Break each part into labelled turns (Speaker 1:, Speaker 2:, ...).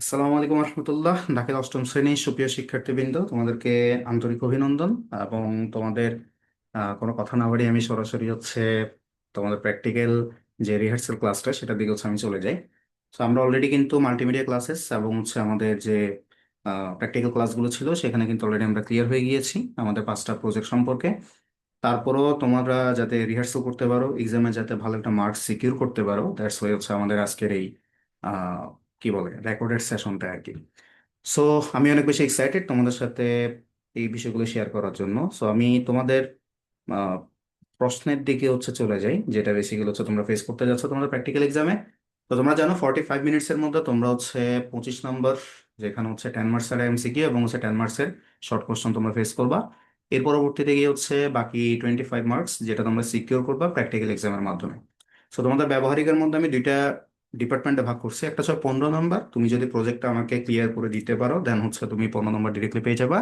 Speaker 1: আসসালামু আলাইকুম রহমতুল্লাহ। ঢাকা অষ্টম শ্রেণীর সুপ্রিয় শিক্ষার্থীবৃন্দ, তোমাদেরকে আন্তরিক অভিনন্দন। এবং তোমাদের কোনো কথা না বাড়িয়ে আমি সরাসরি তোমাদের প্র্যাকটিক্যাল যে রিহার্সাল ক্লাসটা সেটার দিকে আমি চলে যাই। তো আমরা অলরেডি কিন্তু মাল্টিমিডিয়া ক্লাসেস এবং আমাদের যে প্র্যাকটিক্যাল ক্লাসগুলো ছিল সেখানে কিন্তু অলরেডি আমরা ক্লিয়ার হয়ে গিয়েছি আমাদের 5টা প্রজেক্ট সম্পর্কে। তারপরও তোমরা যাতে রিহার্সাল করতে পারো, এক্সামে যাতে ভালো একটা মার্কস সিকিউর করতে পারো, দ্যাটস ওয়াই আমাদের আজকের এই আহ, কি বলে রেকর্ডেড সেশনটা আর কি। সো আমি অনেক বেশি এক্সাইটেড তোমাদের সাথে এই বিষয়গুলো শেয়ার করার জন্য। সো আমি তোমাদের আহ, প্রশ্নের দিকে চলে যাই, যেটা বেসিক্যালি তোমরা ফেস করতে যাচ্ছ তোমাদের প্র্যাকটিক্যাল এক্সামে। তো তোমরা জানো 45 মিনিটসের মধ্যে তোমরা 25 নম্বর, যেখানে 10 মার্কসের এমসিকিউ এবং 10 মার্কসের শর্ট কোশ্চেন তোমরা ফেস করবা। এর পরবর্তীতে গিয়ে বাকি 25 মার্কস, যেটা তোমরা সিকিউর করবা প্র্যাকটিক্যাল এক্সামের মাধ্যমে। সো তোমাদের ব্যবহারিকের মধ্যে আমি দুইটা ডিপার্টমেন্টে ভাগ করছি। একটা 15 নম্বর, তুমি যদি প্রজেক্টটা আমাকে ক্লিয়ার করে দিতে পারো দেন তুমি 15 নম্বর ডিরেক্টলি পেয়ে যাবা।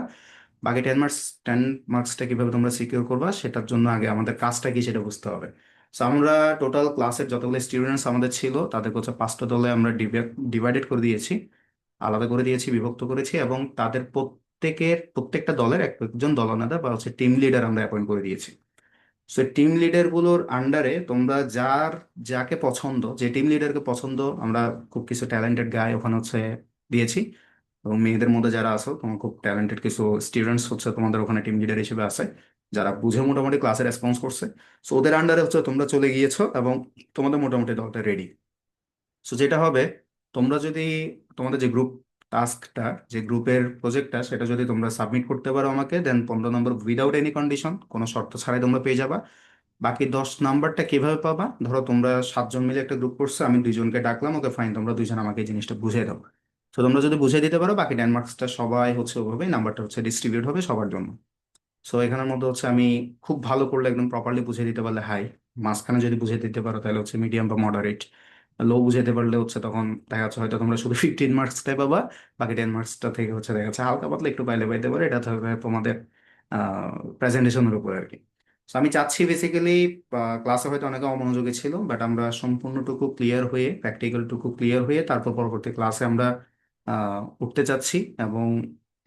Speaker 1: বাকি 10 মার্কস, 10 মার্কসটা কিভাবে তোমরা সিকিউর করবা সেটার জন্য আগে আমাদের কাজটা কি সেটা বুঝতে হবে। সো আমরা টোটাল ক্লাসের যতগুলো স্টুডেন্টস আমাদের ছিল তাদেরকে 5টা দলে আমরা ডিভাইডেড করে দিয়েছি, আলাদা করে দিয়েছি, বিভক্ত করেছি, এবং তাদের প্রত্যেকটা দলের একজন দলনেতা বা টিম লিডার আমরা অ্যাপয়েন্ট করে দিয়েছি। সো টিম লিডার গুলোর আন্ডারে তোমরা যাকে পছন্দ, যে টিম লিডারকে পছন্দ, আমরা খুব কিছু ট্যালেন্টেড গাই ওখানে দিয়েছি। এবং মেয়েদের মধ্যে যারা আছো তোমার খুব ট্যালেন্টেড কিছু স্টুডেন্টস তোমাদের ওখানে টিম লিডার হিসেবে আছে, যারা বুঝে মোটামুটি ক্লাসে রেসপন্স করছে। সো ওদের আন্ডারে তোমরা চলে গিয়েছো এবং তোমাদের মোটামুটি দলটা রেডি। সো যেটা হবে, তোমরা যদি তোমাদের যে গ্রুপ টাস্কটা, যে গ্রুপের প্রজেক্টটা, সেটা যদি তোমরা সাবমিট করতে পারো আমাকে, দেন 15 নম্বর উইদাউট এনি কন্ডিশন, কোনো শর্ত ছাড়াই তোমরা পেয়ে যাবা। বাকি 10 নাম্বারটা কিভাবে পাবা? ধরো তোমরা 7জন মিলে একটা গ্রুপ করছো, আমি দুইজনকে ডাকলাম, ওকে ফাইন, তোমরা দুইজন আমাকে এই জিনিসটা বুঝিয়ে দাও। তো তোমরা যদি বুঝিয়ে দিতে পারো, বাকি 10 মার্কসটা সবাই ওভাবে নাম্বারটা ডিস্ট্রিবিউট হবে সবার জন্য। সো এখানের মধ্যে আমি খুব ভালো করলে একদম প্রপারলি বুঝিয়ে দিতে পারলে হাই, মাঝখানে যদি বুঝিয়ে দিতে পারো তাহলে মিডিয়াম বা মডারেট, লো বুঝাইতে পারলে তখন দেখা যাচ্ছে হয়তো তোমরা শুধু 15 মার্কসটাই পাবা। বাকি 10 মার্কসটা থেকে দেখা যাচ্ছে হালকা পাতলা একটু পাইলে পাইতে পারে, এটা থাকবে তোমাদের প্রেজেন্টেশনের উপর আর কি। তো আমি চাচ্ছি বেসিক্যালি, ক্লাসে হয়তো অনেকে অমনোযোগী ছিল, বাট আমরা সম্পূর্ণটুকু ক্লিয়ার হয়ে, প্র্যাকটিক্যালটুকু ক্লিয়ার হয়ে তারপর পরবর্তী ক্লাসে আমরা উঠতে চাচ্ছি। এবং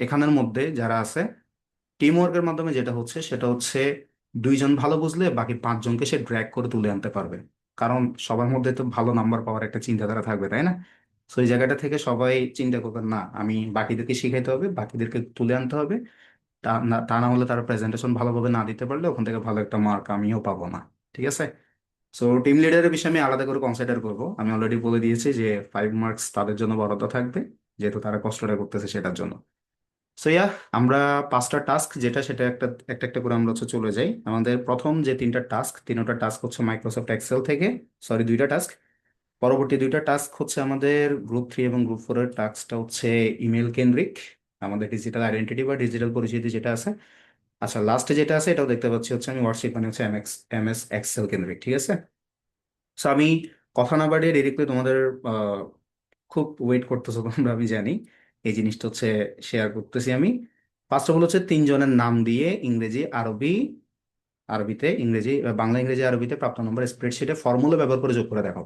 Speaker 1: এখানের মধ্যে যারা আছে, টিম ওয়ার্কের মাধ্যমে যেটা সেটা দুইজন ভালো বুঝলে বাকি 5জনকে সে ড্র্যাগ করে তুলে আনতে পারবে। কারণ সবার মধ্যে তো ভালো নাম্বার পাওয়ার একটা চিন্তাধারা থাকবে, তাই না? তো এই জায়গাটা থেকে সবাই চিন্তা করবেন, না আমি বাকিদেরকে শিখাইতে হবে, বাকিদেরকে তুলে আনতে হবে। তা না হলে তারা প্রেজেন্টেশন ভালোভাবে না দিতে পারলে ওখান থেকে ভালো একটা মার্ক আমিও পাবো না। ঠিক আছে? সো টিম লিডারের বিষয়ে আমি আলাদা করে কনসিডার করবো। আমি অলরেডি বলে দিয়েছি যে 5 মার্কস তাদের জন্য বরাদ্দ থাকবে, যেহেতু তারা কষ্টটা করতেছে সেটার জন্য। সো আমরা 5টা টাস্ক, যেটা সেটা একটা একটা একটা করে আমরা চলে যাই। আমাদের প্রথম যে 3টা টাস্ক, 3টা টাস্ক মাইক্রোসফট এক্সেল থেকে। সরি, 2টা টাস্ক। পরবর্তী 2টা টাস্ক আমাদের গ্রুপ 3 এবং গ্রুপ 4 এর টাস্কটা ইমেল কেন্দ্রিক, আমাদের ডিজিটাল আইডেন্টিটি বা ডিজিটাল পরিচিতি যেটা আছে। আচ্ছা, লাস্টে যেটা আছে এটাও দেখতে পাচ্ছি আমি ওয়ার্কশিট, মানে এমএস এক্সেল কেন্দ্রিক। ঠিক আছে? সো আমি কথা না বাড়িয়ে ডিরেক্টলি তোমাদের খুব ওয়েট করতেছো তোমরা, আমি জানি। এই জিনিসটা শেয়ার করতেছি আমি। ফার্স্ট অফ অল 3জনের নাম দিয়ে ইংরেজি আরবি, ইংরেজি বাংলা ইংরেজি আরবিতে প্রাপ্ত নম্বর স্প্রেডশিটে ফর্মুলা ব্যবহার করে যোগ করে দেখো।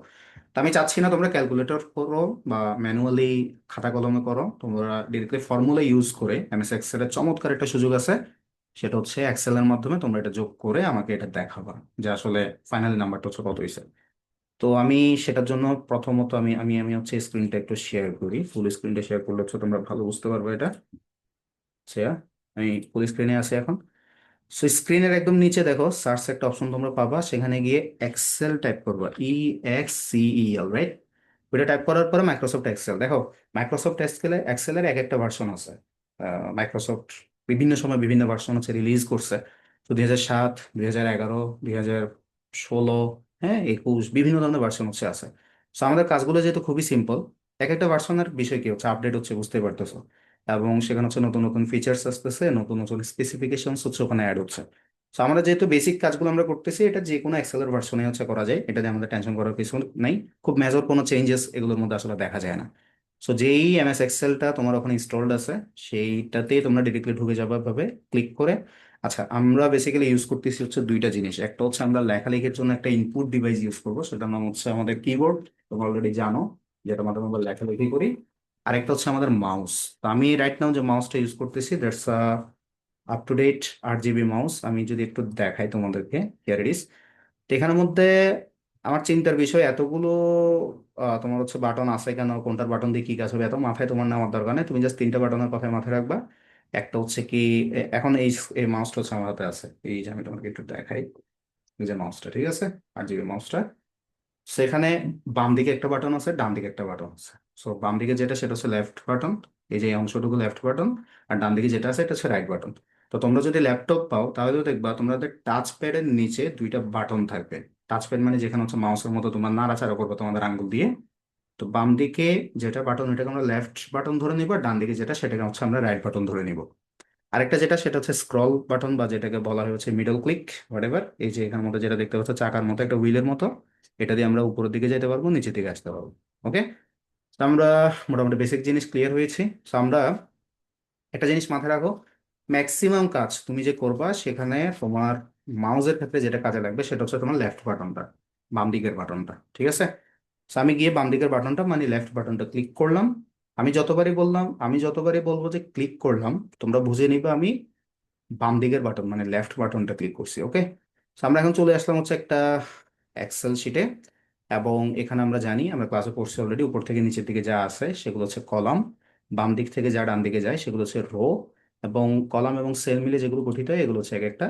Speaker 1: তো আমি চাচ্ছি না তোমরা ক্যালকুলেটর করো বা ম্যানুয়ালি খাতা কলমে করো, তোমরা ডিরেক্টলি ফর্মুলা ইউজ করে, এমএস এক্সেল এর চমৎকার একটা সুযোগ আছে, সেটা এক্সেল এর মাধ্যমে তোমরা এটা যোগ করে আমাকে এটা দেখাবা যে আসলে ফাইনালি নাম্বারটা কত হয়েছে। তো আমি সেটার জন্য প্রথমত আমি আমি আমি স্ক্রিনটা একটু শেয়ার করি। ফুল স্ক্রিনটা শেয়ার করলে তোমরা ভালো বুঝতে পারবে এটা। আচ্ছা, আমি ফুল স্ক্রিনে আছি এখন। সো স্ক্রিনের একদম নিচে দেখো সার্চ একটা অপশন তোমরা পাবা, সেখানে গিয়ে এক্সেল টাইপ করবা, EXCEL, রাইট? ওইটা টাইপ করার পরে মাইক্রোসফট এক্সেল দেখো। মাইক্রোসফট এক্সেলের এক একটা ভার্সন আছে। মাইক্রোসফট বিভিন্ন সময় বিভিন্ন ভার্সন রিলিজ করছে। তো 2007, 2011, 2016, হ্যাঁ 21, বিভিন্ন ধরনের ভার্সন আছে। তো আমাদের কাজগুলো যেহেতু খুবই সিম্পল, এক একটা ভার্সনের বিষয় কি আপডেট বুঝতে পারতেছো। এবং সেখানে নতুন নতুন ফিচার্স আসতেছে, নতুন নতুন স্পেসিফিকেশন ওখানে অ্যাড হচ্ছে। তো আমরা যেহেতু বেসিক কাজগুলো আমরা করতেছি, এটা যে কোনো এক্সেলের ভার্সনে করা যায়, এটা দিয়ে আমাদের টেনশন করার কিছু নাই। খুব মেজর কোনো চেঞ্জেস এগুলোর মধ্যে আসলে দেখা যায় না। সো যেই এমএস এক্সেলটা তোমার ওখানে ইনস্টলড আছে, সেইটাতেই তোমরা ডিরেক্টলি ঢুকে যাবে ভাবে ক্লিক করে। আচ্ছা, আমরা বেসিক্যালি ইউজ করতেছি 2টা জিনিস। একটা আমরা লেখালেখির জন্য একটা ইনপুট ডিভাইস ইউজ করবো, সেটার নাম আমাদের কিবোর্ড। তোমরা অলরেডি জানো, যেটা মাধ্যমে আমরা লেখালেখি করি। আরেকটা হচ্ছে আমাদের মাউস। তো আমি রাইট নাও যে মাউসটা ইউজ করতেছি, that's up to date 8 GB mouse. আমি যদি একটু দেখাই তোমাদেরকে, হিয়ার ইট ইজ। তো এখানের মধ্যে আমার চিন্তার বিষয় এতগুলো তোমার হচ্ছে বাটন আছে কেন, কোনটার বাটন দিয়ে কি কাজ হবে, এত মাথায় তোমার নেওয়ার দরকার নেই। তুমি জাস্ট তিনটা বাটনের কথা মাথায় রাখবা। একটা হচ্ছে কি, এখন এই মাউসটা হচ্ছে আমার হাতে আছে, এই যে আমি তোমাকে একটু দেখাই, এই যে মাউসটা, ঠিক আছে, 8 GB মাউসটা। সেখানে বাম দিকে একটা বাটন আছে, ডান দিকে একটা বাটন আছে। সো বাম দিকে যেটা সেটা হচ্ছে লেফট বাটন, এই যে এই অংশটুকু লেফট বাটন। আর ডান দিকে যেটা আছে এটা হচ্ছে রাইট বাটন। তো তোমরা যদি ল্যাপটপ পাও তাহলে দেখবা তোমাদের টাচ প্যাডের নিচে দুইটা বাটন থাকবে। টাচ প্যাড মানে যেখানে হচ্ছে মাউসের মতো তোমার নাড়াচাড়া করবে তোমাদের আঙ্গুল দিয়ে। তো বাম দিকে যেটা বাটন এটাকে আমরা লেফট বাটন ধরে নিব, আর ডান দিকে যেটা সেটাকে হচ্ছে আমরা রাইট বাটন ধরে নিব। আরেকটা যেটা সেটা হচ্ছে স্ক্রল বাটন, বা যেটাকে বলা হয় হচ্ছে মিডল ক্লিক, হোয়াটএভার। এই যে এখানের মধ্যে যেটা দেখতে পাচ্ছ চাকার মতো একটা হুইলের মতো, এটা দিয়ে আমরা উপরের দিকে যেতে পারবো, নিচের দিকে আসতে পারবো। ওকে, তো আমরা মোটামুটি বেসিক জিনিস ক্লিয়ার হয়েছি। তো আমরা একটা জিনিস মাথায় রাখো, ম্যাক্সিমাম কাজ তুমি যে করবা সেখানে তোমার মাউসের ক্ষেত্রে যেটা কাজে লাগবে সেটা হচ্ছে তোমার লেফট বাটনটা, বাম দিকের বাটনটা, ঠিক আছে। তো আমি গিয়ে বাম দিকের বাটনটা মানে লেফট বাটনটা ক্লিক করলাম। আমি যতবারই বলবো যে ক্লিক করলাম, তোমরা বুঝে নিবে আমি বাম দিকের বাটন মানে লেফট বাটনটা ক্লিক করছি। ওকে, আমরা এখন চলে আসলাম হচ্ছে একটা এক্সেল শিটে। এবং এখানে আমরা জানি, আমরা ক্লাসে পড়ছি অলরেডি, উপর থেকে নিচের দিকে যা আছে সেগুলো হচ্ছে কলাম, বাম দিক থেকে যা ডান দিকে যায় সেগুলো হচ্ছে রো, এবং কলাম এবং সেল মিলে যেগুলো গঠিত হয় এগুলো হচ্ছে এক একটা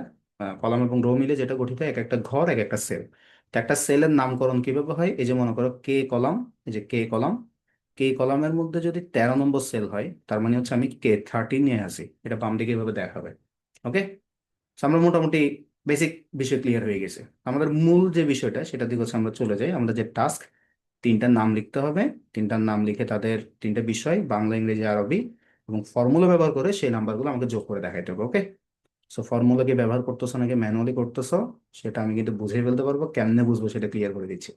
Speaker 1: কলাম এবং রো মিলে যেটা গঠিত হয় এক একটা ঘর, এক একটা সেল। তো একটা সেলের নামকরণ কিভাবে হয়, এই যে মনে করো কে কলাম, এই যে কে কলাম, কে কলামের মধ্যে যদি 13 নম্বর সেল হয় তার মানে হচ্ছে আমি K13 নিয়ে আসি, এটা বাম দিকে এভাবে দেখাবে। ওকে, আমরা মোটামুটি বেসিক বিষয় ক্লিয়ার হয়ে গেছে। আমাদের মূল যে বিষয়টা সেটা দিকে হচ্ছে আমরা চলে যাই। আমাদের যে টাস্ক, তিনটার নাম লিখতে হবে। তিনটার নাম লিখে তাদের তিনটা বিষয়, বাংলা, ইংরেজি, আরবি, এবং ফর্মুলা ব্যবহার করে সেই নাম্বারগুলো আমাকে যোগ করে দেখাইতে হবে। ওকে, সো ফর্মুলা কি ব্যবহার করতেছো নাকি ম্যানুয়ালি করতেছো সেটা আমি কিন্তু বুঝিয়ে ফেলতে পারবো, কেমনে বুঝবো সেটা ক্লিয়ার করে দিচ্ছি।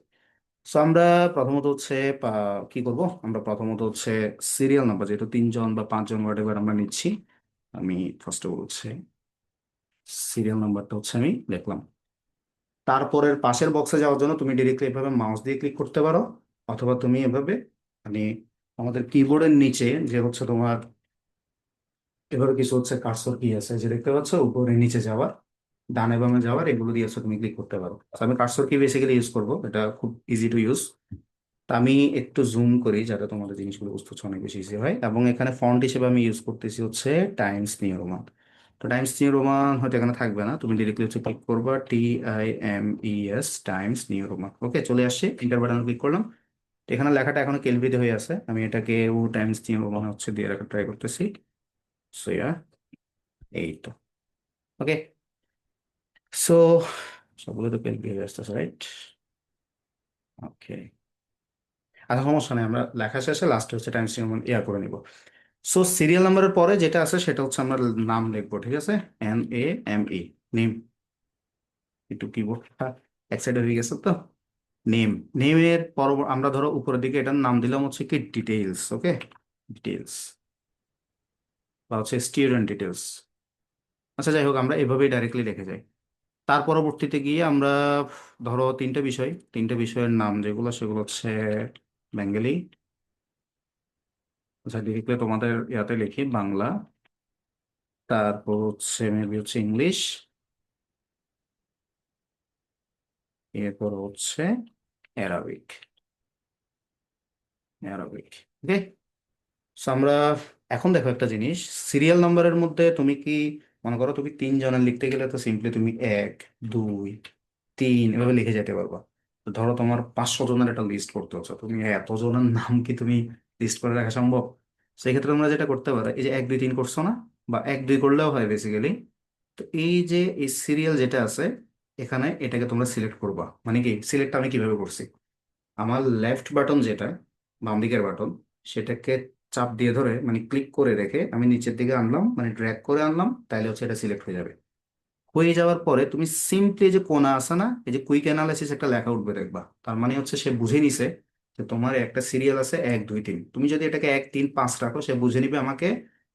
Speaker 1: সো আমরা প্রথমত হচ্ছে কি করব, আমরা প্রথমত হচ্ছে সিরিয়াল নাম্বার, যেহেতু 3 জন বা 5 জন হোয়াটএভার আমরা নিচ্ছি, আমি ফার্স্ট অফ অল হচ্ছে সিরিয়াল নাম্বারটা হচ্ছে আমি লিখলাম। তারপরের পাশের বক্সে যাওয়ার জন্য তুমি ডিরেক্টলি এভাবে মাউস দিয়ে ক্লিক করতে পারো, অথবা তুমি এভাবে মানে আমাদের কিবোর্ডের নিচে যে হচ্ছে তোমার এভাবে কিছু হচ্ছে কার্সর কি আছে যে দেখতে পাচ্ছ, উপরে নিচে যাওয়ার, ডানে বামে যাওয়ার, এগুলো দিয়ে হচ্ছে তুমি ক্লিক করতে পারো। তো আমি কার্সর কি বেসিক্যালি ইউজ করবো, এটা খুব ইজি টু ইউজ। তা আমি একটু জুম করি যাতে তোমাদের জিনিসগুলো বুঝতে হচ্ছে অনেক বেশি ইজি হয়। এবং এখানে ফন্ট হিসেবে আমি ইউজ করতেছি হচ্ছে টাইমস নিউ রোমান। তো টাইমস নিউ রোমান হয়তো এখানে থাকবে না, তুমি ডিরেক্টলি হচ্ছে ক্লিক করবা TIMES, টাইমস নিউ রোমান। ওকে, চলে আসছে, ইন্টার বাটন ক্লিক করলাম। তো এখানে লেখাটা এখনো কেলভিতে হয়ে আছে, আমি এটাকে ও টাইমস নিউ রোমান হচ্ছে দিয়ে রাখার ট্রাই করতেছি। সো এই তো। ওকে, সো সবগুলো তো কেলভি হয়ে আসতেছে, রাইট? ওকে, আচ্ছা সমস্যা নেই, আমরা লেখা শেষে লাস্টে হচ্ছে টাইমস নিউ রোমান ইয়া করে নিব। সো সিরিয়াল নাম্বারের পরে যেটা আছে সেটা হচ্ছে আমরা নাম লিখবো, ঠিক আছে, NAME, নেম। একটু কিবোর্ডটা এক সাইডে হয়ে গেছে তো। নেম, নেমের পর আমরা ধরো উপরের দিকে এটার নাম দিলাম হচ্ছে কি ডিটেইলস। ওকে, ডিটেইলস বা হচ্ছে স্টুডেন্ট ডিটেইলস। আচ্ছা যাই হোক, আমরা এভাবেই ডাইরেক্টলি লিখে যাই। তার পরবর্তীতে গিয়ে আমরা ধরো তিনটা বিষয়ের নাম যেগুলো সেগুলো হচ্ছে বেঙ্গলি। আচ্ছা ডিরেক্টলি তোমাদের ইয়াতে লিখি বাংলা, তারপর হচ্ছে মেবি হচ্ছে ইংলিশ, এরপর হচ্ছে অ্যারাবিক। অ্যারাবিক, ওকে। আমরা এখন দেখো একটা জিনিস, সিরিয়াল নাম্বারের মধ্যে তুমি কি মনে করো তুমি 3 জনের লিখতে গেলে তো সিম্পলি তুমি 1 2 3 এভাবে লিখে যেতে পারবা। তো ধরো তোমার 500 জনের একটা লিস্ট করতে হচ্ছে, তুমি এতজনের নাম কি তুমি লিস্ট করে রাখা সম্ভব? সেই ক্ষেত্রে তোমরা যেটা করতে পারো, এই যে 1 2 3 করছো না, বা 1 2 করলেও হয় বেসিক্যালি। তো এই যে এই সিরিয়াল যেটা আছে এখানে, এটাকে তোমরা সিলেক্ট করবা। মানে কি সিলেক্ট আমি কিভাবে করছি, আমার লেফট বাটন যেটা, বাম দিকের বাটন, সেটাকে চাপ দিয়ে ধরে মানে ক্লিক করে রেখে আমি নিচের দিকে আনলাম, মানে ড্র্যাগ করে আনলাম, তাহলে হচ্ছে এটা সিলেক্ট হয়ে যাবে। হয়ে যাওয়ার পরে তুমি সিম্পলি যে কোনা আছে না, এই যে কুইক অ্যানালাইসিস একটা লেখা উঠবে দেখবা, তার মানে হচ্ছে সে বুঝে নিছে যে তোমার একটা সিরিয়াল আছে 1 2 3। তুমি যদি এটাকে 1 3 5 রাখো, সে বুঝে নিবে আমাকে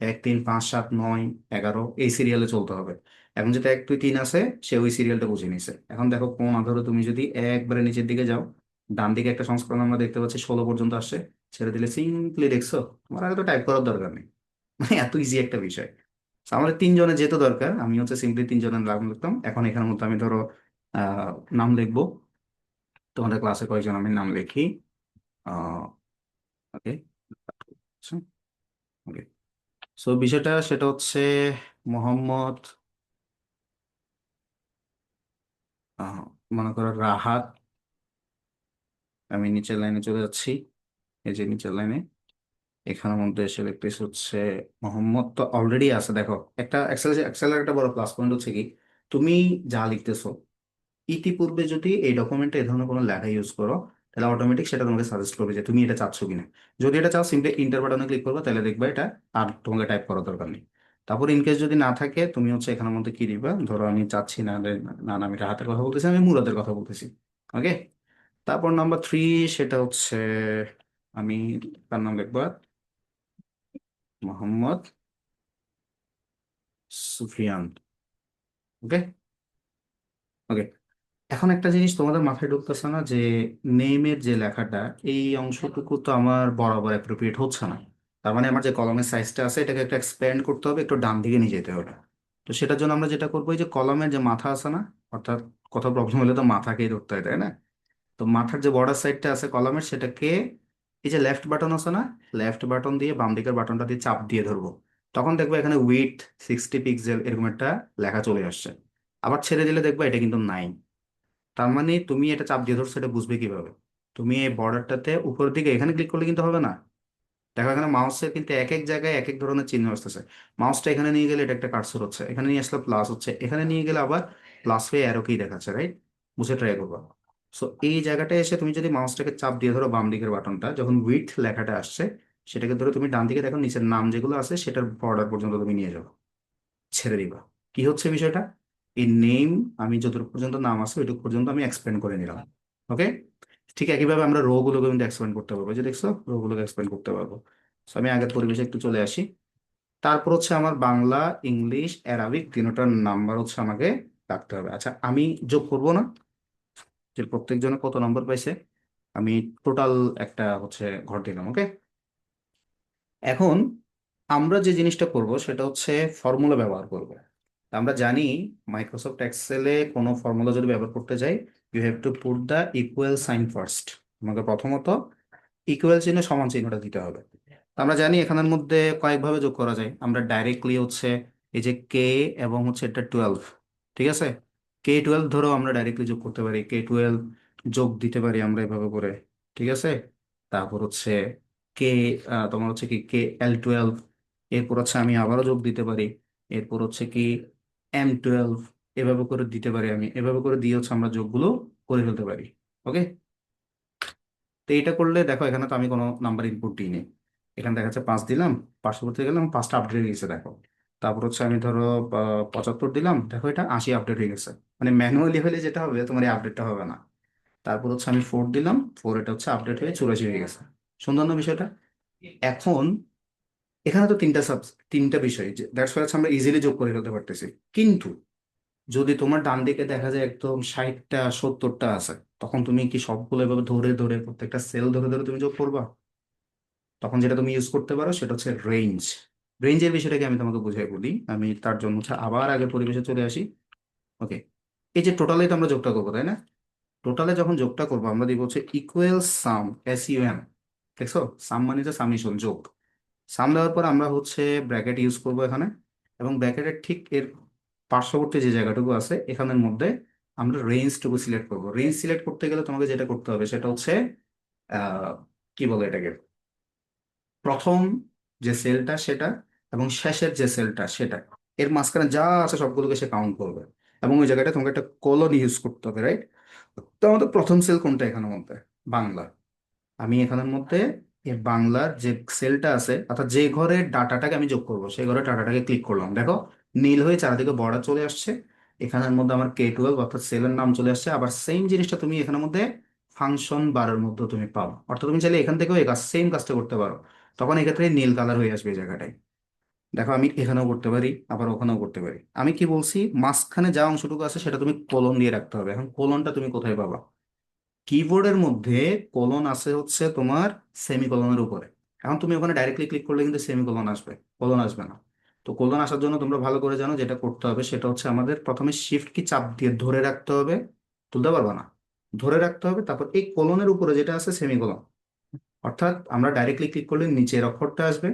Speaker 1: 1 3 5 7 9 11 এই সিরিয়ালে চলতে হবে। এখন যেটা 1 2 3 আছে, সে ওই সিরিয়ালটা বুঝে নিছে। এখন দেখো কোন ধরো তুমি যদি একবারে নিচের দিকে যাও, ডান দিকে একটা সংস্করণ আমরা দেখতে পাচ্ছি 16 পর্যন্ত আসছে, ছেড়ে দিলে সিম্পলি দেখছো, তোমার আগে তো টাইপ করার দরকার নেই। মানে এত ইজি একটা বিষয়। So, আমাদের তিনজনের যেহেতু দরকার, আমি হচ্ছে সিম্পলি তিনজনের নাম লিখতাম। এখন এখানের মধ্যে আমি ধরো নাম লিখবো। তোমাদের ক্লাসে কয়েকজন আমি নাম লিখি। ওকে, ওকে। সো বিষয়টা সেটা হচ্ছে মোহাম্মদ, আহ, মনে করো রাহাত। আমি নিচের লাইনে চলে যাচ্ছি, এই যে নিচের লাইনে এখানের মধ্যে এসে লিখতেছি হচ্ছে মোহাম্মদ, তো অলরেডি আছে দেখো। একটা এক্সেলের একটা বড় প্লাস পয়েন্ট হচ্ছে কি, তুমি যা লিখতেছো ইতিপূর্বে যদি এই ডকুমেন্টে এই ধরনের কোনো লেখা ইউজ করো, তাহলে অটোমেটিক সেটা তোমাকে সাজেস্ট করবে যে তুমি এটা চাচ্ছ কিনা। যদি এটা চাও সিম্পলি ইন্টার বাটনে ক্লিক করবে, তাহলে দেখবে এটা আর তোমাকে টাইপ করার দরকার নেই। তারপর ইনকেস যদি না থাকে, তুমি হচ্ছে এখানের মধ্যে কি দিবা, ধরো আমি চাচ্ছি না না না, আমি রাহাতের কথা বলতেছি, আমি মুরাদের কথা বলতেছি। ওকে। তারপর নাম্বার 3, সেটা হচ্ছে আমি তার নাম লিখবো মোহাম্মদ সুফিয়ান। ওকে, ওকে। এখন একটা জিনিস তোমাদের মাথায় ঢুকতেছে না যে নেমের যে লেখাটা, এই অংশটুকু তো আমার বরাবর অ্যাপ্রোপ্রিয়েট হচ্ছে না। তার মানে আমার যে কলমের সাইজটা আছে এটাকে একটু এক্সপ্যান্ড করতে হবে, একটু ডান দিকে নিয়ে যেতে হবে। তো সেটার জন্য আমরা যেটা করবো, এই যে কলমের যে মাথা আছে না, অর্থাৎ কোথাও প্রবলেম হলে তো মাথাকেই ধরতে হয়, তাই না? তো মাথার যে বর্ডার সাইডটা আছে কলমের, সেটাকে এই যে লেফট বাটন আছে না, লেফট বাটন দিয়ে বাম দিকের বাটনটা দিয়ে চাপ দিয়ে ধরবো। তখন দেখবো এখানে উইথ 60 পিক্সেল এরকম একটা লেখা চলে আসছে। আবার ছেড়ে দিলে দেখবো এটা কিন্তু নাই। তার মানে তুমি এটা চাপ দিয়ে ধরছো, এটা বুঝবে কিভাবে? তুমি এই বর্ডারটাতে উপরের দিকে এখানে ক্লিক করলে কিন্তু হবে না। দেখো এখানে মাউসের কিন্তু এক এক জায়গায় এক এক ধরনের চিহ্ন আসতেছে। মাউসটা এখানে নিয়ে গেলে এটা একটা কার্সর হচ্ছে, এখানে নিয়ে আসলে প্লাস হচ্ছে, এখানে নিয়ে গেলে আবার প্লাস হয়ে অ্যারো কি দেখাচ্ছে, রাইট? বুঝে ট্রাই করবা। সো এই জায়গাটায় এসে তুমি যদি মাউসটাকে চাপ দিয়ে ধরো বাম দিকের বাটনটা, যখন উইথ লেখাটা আসছে, সেটাকে ধরো তুমি ডান দিকে দেখো নিচের নাম যেগুলো আছে সেটার বর্ডার পর্যন্ত তুমি নিয়ে যাও, ছেড়ে দিবা। কি হচ্ছে বিষয়টা, এই নেম, আমি যতটুকু পর্যন্ত নাম আছে ওইটুকু পর্যন্ত আমি এক্সপ্লেন করে নিলাম। ওকে। ঠিক একইভাবে আমরা রো গুলোকে কিন্তু এক্সপ্লেন করতে পারবো, এই যে দেখছো রো গুলোকে এক্সপ্লেন করতে পারবো। So, আমি আগের পরিবেশে একটু চলে আসি। তারপর হচ্ছে আমার বাংলা, ইংলিশ, অ্যারাবিক তিনটার নাম্বার হচ্ছে আমাকে রাখতে হবে। আচ্ছা, আমি যোগ করব না যে প্রত্যেকজনে কত নম্বর পাইছে, আমি টোটাল একটা হচ্ছে ঘর দিলাম। ওকে। এখন আমরা যে জিনিসটা করব সেটা হচ্ছে ফর্মুলা ব্যবহার করব। আমরা জানি মাইক্রোসফট এক্সেলে কোনো ফর্মুলা যদি ব্যবহার করতে যাই, you have to put the equal sign first. আমাকে প্রথমত ইকুয়াল চিহ্নে সমান চিহ্নটা দিতে হবে। তো আমরা জানি এখানের মধ্যে কয়েকভাবে যোগ করা যায়। আমরা ডাইরেক্টলি হচ্ছে এই যে কে এবং হচ্ছে এটা 12, ঠিক আছে, K12 ধরো আমরা ডাইরেক্টলি যোগ করতে পারি, K12 যোগ দিতে পারি আমরা এভাবে করে, ঠিক আছে। তারপর হচ্ছে কে, তোমার হচ্ছে কি KL12, এরপর হচ্ছে আমি আবারও যোগ দিতে পারি, এরপর হচ্ছে কি M12, এভাবে করে দিতে পারি। আমি এভাবে করে দিয়ে হচ্ছে আমরা যোগগুলো করে ফেলতে পারি। ওকে। তো এটা করলে দেখো এখানে তো আমি কোনো নাম্বার ইনপুট দিইনি, এখানে দেখা যাচ্ছে 5 দিলাম, 500 করতে গেলাম, 5টা আপডেট হয়ে গেছে দেখো। তারপর হচ্ছে আমি ধরো 75 দিলাম, দেখো এটা 80 আপডেট হয়ে গেছে। মানে ম্যানুয়ালি হলে যেটা হবে তোমার এই আপডেটটা হবে না। তারপর হচ্ছে আমি 4 দিলাম, 4 এটা হচ্ছে আপডেট হয়ে 84 হয়ে গেছে। সুন্দর না বিষয়টা? এখন এখানে তো তিনটা বিষয়, দ্যাটস ওয়াই আমরা ইজিলি যোগ করে ফেলতে পারতেছি। কিন্তু যদি তোমার ডান দিকে দেখা যায় একদম 60টা 70টা আছে, তখন তুমি কি সবগুলো এভাবে ধরে ধরে প্রত্যেকটা সেল ধরে ধরে তুমি যোগ করবা? তখন যেটা তুমি ইউজ করতে পারো সেটা হচ্ছে রেঞ্জ। রেঞ্জের বিষয়টাকে আমি তোমাকে বুঝাই বলি। আমি তার জন্য হচ্ছে আবার আগের পরিবেশে চলে আসি। ওকে। এই যে টোটালে তো আমরা যোগটা করবো, তাই না? টোটালে যখন যোগটা করবো আমরা দিব হচ্ছে ইকুয়াল সাম, SUM। দেখছো, সাম মানে যে সামেশন, যোগ। সাম দেওয়ার পর আমরা হচ্ছে ব্র্যাকেট ইউজ করব এখানে, এবং ব্র্যাকেটের ঠিক এর পার্শ্ববর্তী যে জায়গাটুকু আছে এখানের মধ্যে আমরা রেঞ্জটুকু সিলেক্ট করব। রেঞ্জ সিলেক্ট করতে গেলে তোমাকে যেটা করতে হবে সেটা হচ্ছে আহ কি বলে এটাকে, প্রথম যে সেলটা সেটা এবং শেষের যে সেলটা সেটা, এর মাঝখানে যা আছে সবগুলোকে সে কাউন্ট করবে। এবং ওই জায়গাটা তোমাকে একটা কোলন ইউজ করতে হবে, রাইট? তো আমাদের প্রথম সেল কোনটা এখানের মধ্যে? বাংলা। আমি এখানের মধ্যে এই বাংলার যে সেলটা আছে, অর্থাৎ যে ঘরে ডাটাটাকে আমি যোগ করবো সেই ঘরে ডাটাটাকে ক্লিক করলাম, দেখো নীল হয়ে চারিদিকে বর্ডার চলে আসছে। এখানের মধ্যে আমার K12 অর্থাৎ সেলের নাম চলে আসছে। আবার সেম জিনিসটা তুমি এখানের মধ্যে ফাংশন বারের মধ্যে তুমি পাবো, অর্থাৎ তুমি চাইলে এখান থেকেও এই কাজ সেম কাজটা করতে পারো। তখন এক্ষেত্রে নীল কালার হয়ে আসবে এই জায়গাটায়। দেখো আমি এখানেও করতে পারি, আবার ওখানেও করতে পারি। আমি কি বলছি, মাঝখানে যা অংশটুকু আছে সেটা তুমি কোলন দিয়ে রাখতে হবে। এখন কোলনটা তুমি কোথায় পাবা? কিবোর্ডের মধ্যে কোলন আছে হচ্ছে তোমার সেমিকোলনের উপরে। এখন তুমি ওখানে ডাইরেক্টলি ক্লিক করলে কিন্তু সেমিকোলন আসবে, কোলন আসবে না। তো কোলন আসার জন্য তোমরা ভালো করে জানো যেটা করতে হবে সেটা হচ্ছে আমাদের প্রথমে শিফট কি চাপ দিয়ে ধরে রাখতে হবে, তুলতে পারবা না, ধরে রাখতে হবে, তারপর এই কোলনের উপরে যেটা আছে সেমিকোলন, অর্থাৎ আমরা ডাইরেক্টলি ক্লিক করলে নিচের অক্ষরটা আসবে